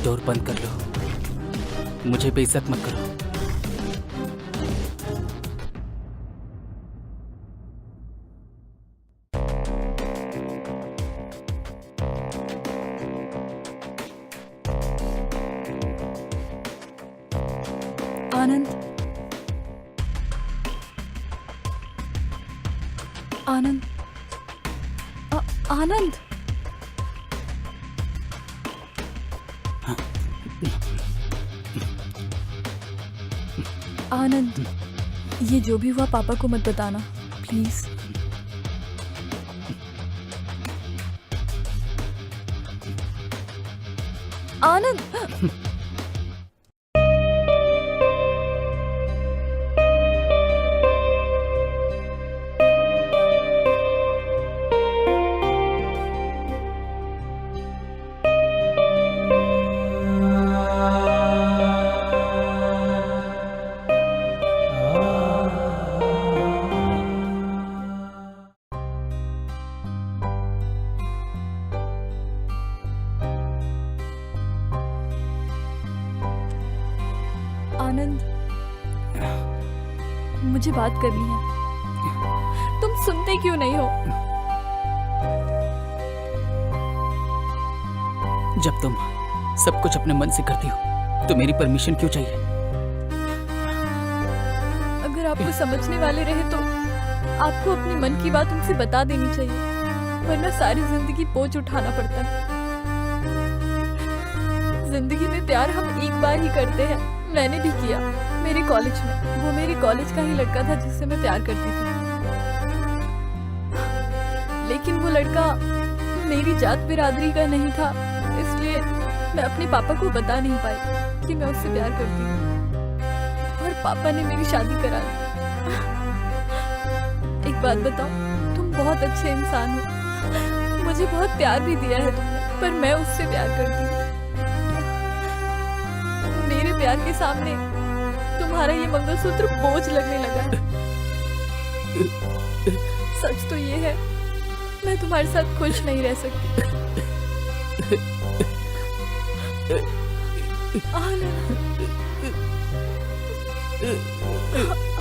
डोर बंद कर लो। बेइज्जत मत करो। आनंद, आनंद, आनंद, आनंद, ये जो भी हुआ पापा को मत बताना प्लीज। आनंद, आनंद, मुझे बात करनी है। तुम सुनते क्यों नहीं हो? जब तुम सब कुछ अपने मन से करती हो तो मेरी परमिशन क्यों चाहिए? अगर आपको समझने वाले रहे तो आपको अपने मन की बात उनसे बता देनी चाहिए, वरना सारी जिंदगी बोझ उठाना पड़ता है। जिंदगी में प्यार हम एक बार ही करते हैं, मैंने भी किया मेरे कॉलेज में। वो मेरे कॉलेज का ही लड़का था जिससे मैं प्यार करती थी, लेकिन वो लड़का मेरी जात बिरादरी का नहीं था, इसलिए मैं अपने पापा को बता नहीं पाई कि मैं उससे प्यार करती हूँ, और पापा ने मेरी शादी करा दी। एक बात बताओ, तुम बहुत अच्छे इंसान हो, मुझे बहुत प्यार भी दिया है तुमने, पर मैं उससे प्यार करती हूँ। मेरे प्यार के सामने तुम्हारा ये मंगलसूत्र बोझ लगने लगा है। सच तो ये है, मैं तुम्हारे साथ खुश नहीं रह सकती।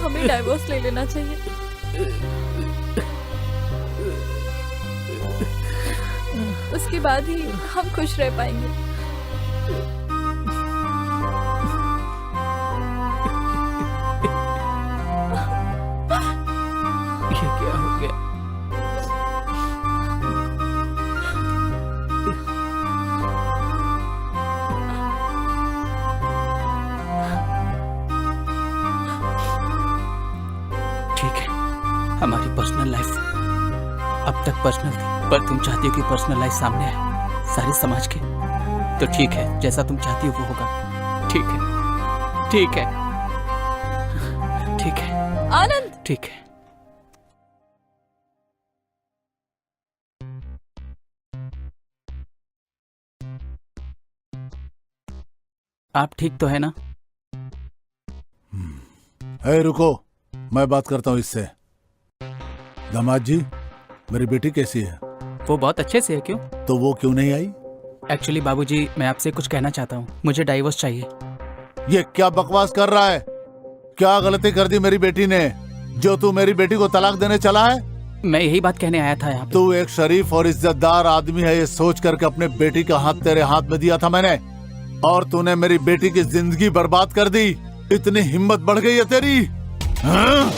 हमें डाइवोर्स ले लेना चाहिए। उसके बाद ही हम खुश रह पाएंगे। ये क्या हो गया? ठीक है, हमारी पर्सनल लाइफ अब तक पर्सनल थी, पर तुम चाहती हो कि पर्सनल लाइफ सामने आए सारे समाज के, तो ठीक है, जैसा तुम चाहती हो वो होगा। ठीक है, ठीक है, ठीक है आनंद, ठीक है। आप ठीक तो है ना? रुको, मैं बात करता हूँ इससे। दामाद जी, मेरी बेटी कैसी है? वो बहुत अच्छे से है। क्यों? तो वो क्यों नहीं आई? एक्चुअली बाबूजी, मैं आपसे कुछ कहना चाहता हूँ, मुझे डाइवोर्स चाहिए। ये क्या बकवास कर रहा है? क्या गलती कर दी मेरी बेटी ने जो तू मेरी बेटी को तलाक देने चला है? मैं यही बात कहने आया था यहाँ पे। तू एक शरीफ और इज्जतदार आदमी है, ये सोच करके अपने बेटी का हाथ तेरे हाथ में दिया था मैंने, और तूने मेरी बेटी की जिंदगी बर्बाद कर दी। इतनी हिम्मत बढ़ गई है तेरी? हाँ?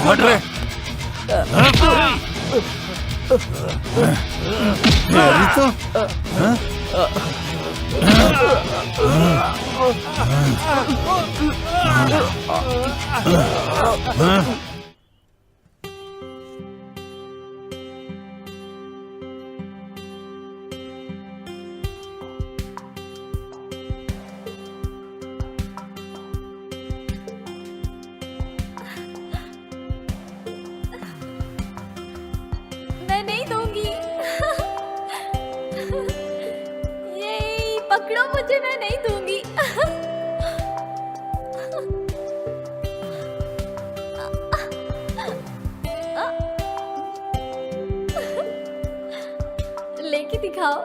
हट रे। अरे तो हाँ? हाँ? मैं नहीं दूंगी। ये पकड़ो मुझे, मैं नहीं दूंगी। लेके दिखाओ।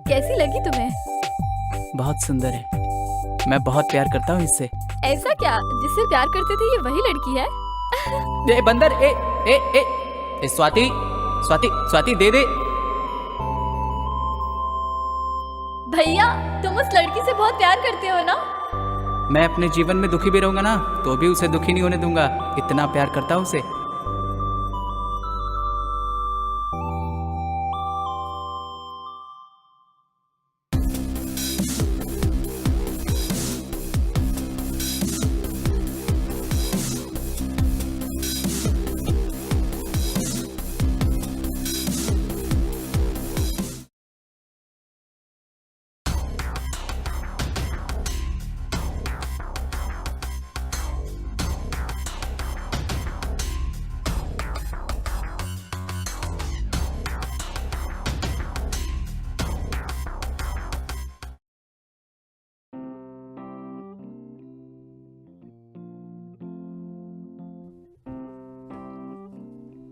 कैसी लगी तुम्हें? बहुत सुंदर है। मैं बहुत प्यार करता हूँ इससे। ऐसा क्या? जिससे प्यार करते थे ये वही लड़की है? ए बंदर, ए ए ए, ए स्वाति स्वाति स्वाति दे दे। भैया तुम उस लड़की से बहुत प्यार करते हो ना? मैं अपने जीवन में दुखी भी रहूंगा ना तो भी उसे दुखी नहीं होने दूंगा। इतना प्यार करता हूँ उसे।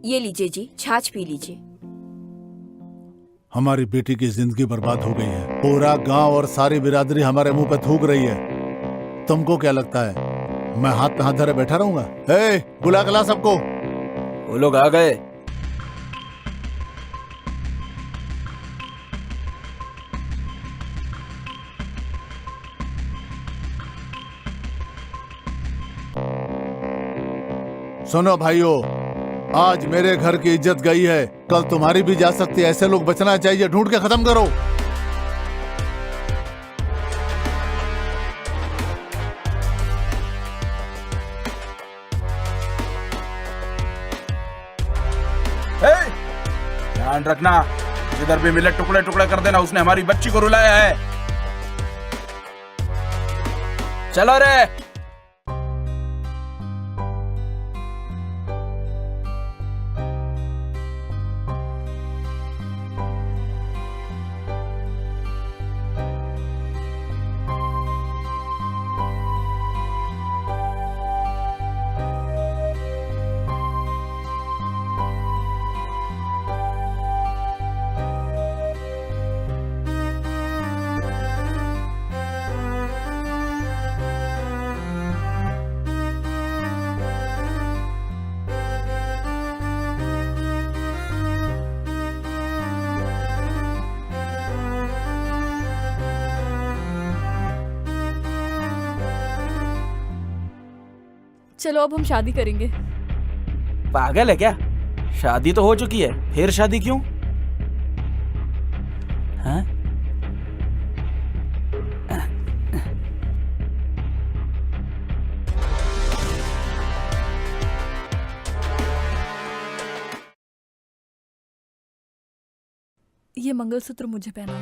ये लीजिए जी, छाछ पी लीजिए। हमारी बेटी की जिंदगी बर्बाद हो गई है। पूरा गांव और सारी बिरादरी हमारे मुंह पे थूक रही है। तुमको क्या लगता है मैं हाथ पे हाथ धरे बैठा रहूंगा? ए, बुला के ला सबको। वो लोग आ गए। सुनो भाइयों, आज मेरे घर की इज्जत गई है, कल तुम्हारी भी जा सकती है। ऐसे लोग बचना चाहिए। ढूंढ के खत्म करो। ध्यान रखना, जिधर भी मिले टुकड़े टुकड़े कर देना। उसने हमारी बच्ची को रुलाया है। चलो रे। चलो अब हम शादी करेंगे। पागल है क्या? शादी तो हो चुकी है, फिर शादी क्यों? हाँ? ये मंगलसूत्र मुझे पहनाओ।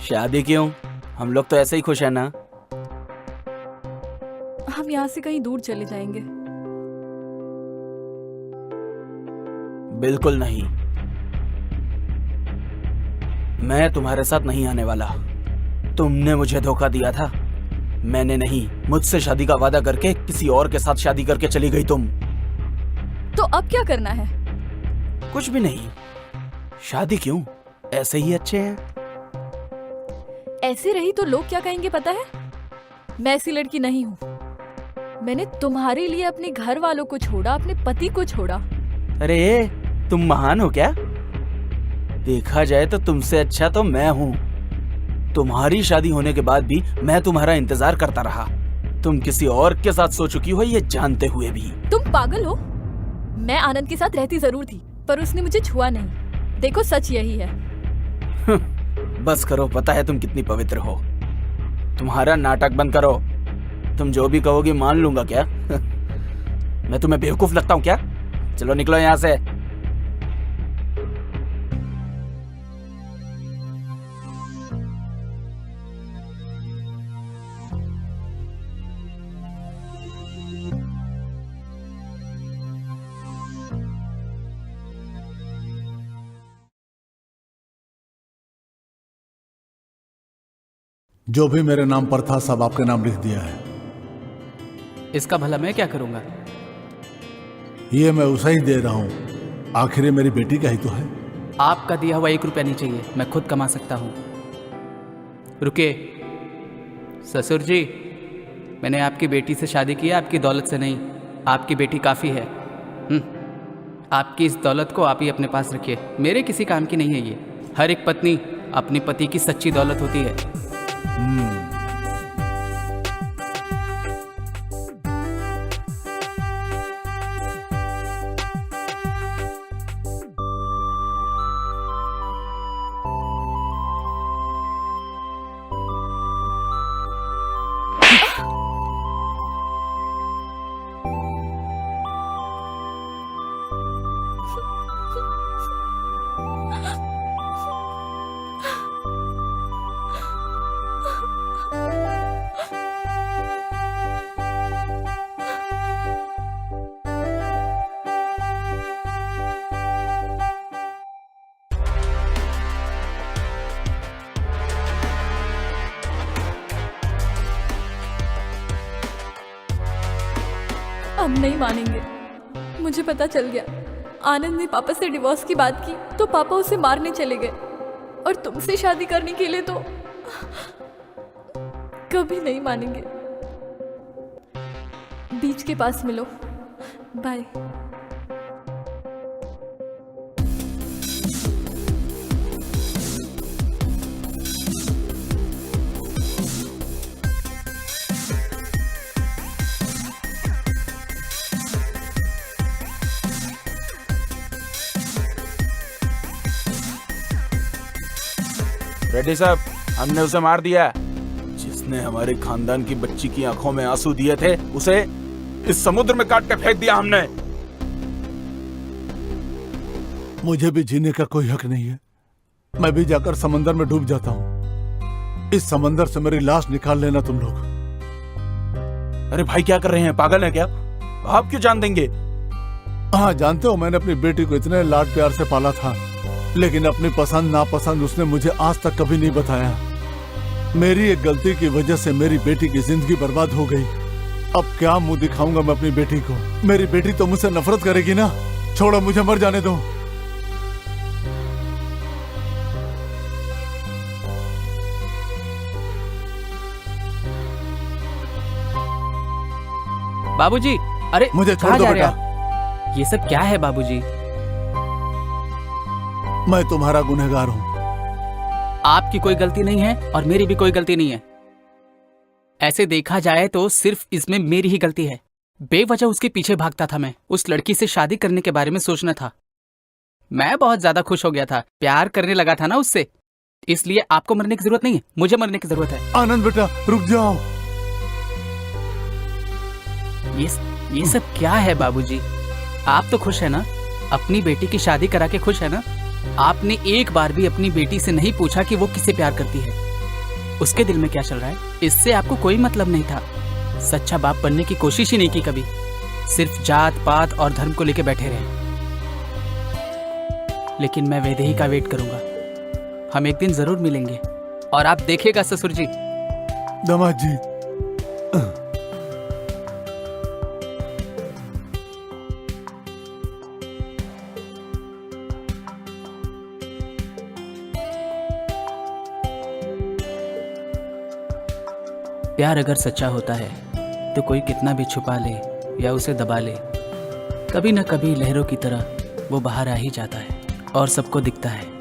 शादी क्यों? हम लोग तो ऐसे ही खुश है ना। हम यहाँ से कहीं दूर चले जाएंगे। बिल्कुल नहीं, मैं तुम्हारे साथ नहीं आने वाला। तुमने मुझे धोखा दिया था। मैंने नहीं, मुझसे शादी का वादा करके किसी और के साथ शादी करके चली गई तुम। तो अब क्या करना है? कुछ भी नहीं। शादी क्यों? ऐसे ही अच्छे हैं। ऐसे रही तो लोग क्या कहेंगे पता है? मैं ऐसी लड़की नहीं हूँ। मैंने तुम्हारे लिए अपने घर वालों को छोड़ा, अपने पति को छोड़ा। अरे तुम महान हो क्या? देखा जाए तो तुमसे अच्छा तो मैं हूँ। तुम्हारी शादी होने के बाद भी मैं तुम्हारा इंतजार करता रहा। तुम किसी और के साथ सो चुकी हो ये जानते हुए भी। तुम पागल हो? मैं आनंद के साथ रहती जरूर थी, पर उसने मुझे छुआ नहीं। देखो सच यही है। बस करो, पता है तुम कितनी पवित्र हो। तुम्हारा नाटक बंद करो। तुम जो भी कहोगी मान लूंगा क्या? मैं तुम्हें बेवकूफ लगता हूँ क्या? चलो निकलो यहाँ से। जो भी मेरे नाम पर था सब आपके नाम लिख दिया है। इसका भला मैं क्या करूंगा? ये मैं उसे ही दे रहा हूं। आखिर ये मेरी बेटी का ही तो है। आपका दिया हुआ 1 रुपया नहीं चाहिए, मैं खुद कमा सकता हूँ। रुकिए ससुर जी, मैंने आपकी बेटी से शादी की है, आपकी दौलत से नहीं। आपकी बेटी काफ़ी है। आपकी इस दौलत को आप ही अपने पास रखिए, मेरे किसी काम की नहीं है ये। हर एक पत्नी अपनी पति की सच्ची दौलत होती है। अब नहीं मानेंगे। मुझे पता चल गया, आनंद ने पापा से डिवोर्स की बात की तो पापा उसे मारने चले गए, और तुमसे शादी करने के लिए तो कभी नहीं मानेंगे। बीच के पास मिलो। बाय। रेड्डी साहब, हमने उसे मार दिया। जिसने हमारे खानदान की बच्ची की आंखों में आंसू दिए थे उसे इस समुद्र में काट के फेंक दिया हमने। मुझे भी जीने का कोई हक नहीं है। मैं भी जाकर समंदर में डूब जाता हूँ। इस समंदर से मेरी लाश निकाल लेना तुम लोग। अरे भाई क्या कर रहे हैं, पागल है क्या? आप क्यों जान देंगे? हाँ जानते हो, मैंने अपनी बेटी को इतने लाड प्यार से पाला था, लेकिन अपनी पसंद नापसंद उसने मुझे आज तक कभी नहीं बताया। मेरी एक गलती की वजह से मेरी बेटी की जिंदगी बर्बाद हो गई। अब क्या मुंह दिखाऊंगा मैं अपनी बेटी को? मेरी बेटी तो मुझसे नफरत करेगी ना। छोड़ो, मुझे मर जाने दो। बाबूजी, अरे मुझे छोड़ कहाँ दो जा रहे बेटा। आप? ये सब क्या है बाबूजी? मैं तुम्हारा गुनहगार हूँ। आपकी कोई गलती नहीं है और मेरी भी कोई गलती नहीं है। ऐसे देखा जाए तो सिर्फ इसमें मेरी ही गलती है। बेवजह उसके पीछे भागता था मैं। उस लड़की से शादी करने के बारे में सोचना था। मैं बहुत ज्यादा खुश हो गया था, प्यार करने लगा था ना उससे। इसलिए आपको मरने की जरूरत नहीं है, मुझे मरने की जरूरत है। आनंद बेटा रुक जाओ। ये सब क्या है बाबूजी? आप तो खुश है ना? अपनी बेटी की शादी करा के खुश है ना? आपने एक बार भी अपनी बेटी से नहीं पूछा कि वो किसे प्यार करती है, उसके दिल में क्या चल रहा है। इससे आपको कोई मतलब नहीं था। सच्चा बाप बनने की कोशिश ही नहीं की कभी। सिर्फ जात पात और धर्म को लेकर बैठे रहे। लेकिन मैं वैदेही का वेट करूंगा। हम एक दिन जरूर मिलेंगे और आप देखिएगा ससुर जी। दामाद जी, प्यार अगर सच्चा होता है तो कोई कितना भी छुपा ले या उसे दबा ले, कभी न कभी लहरों की तरह वो बाहर आ ही जाता है और सबको दिखता है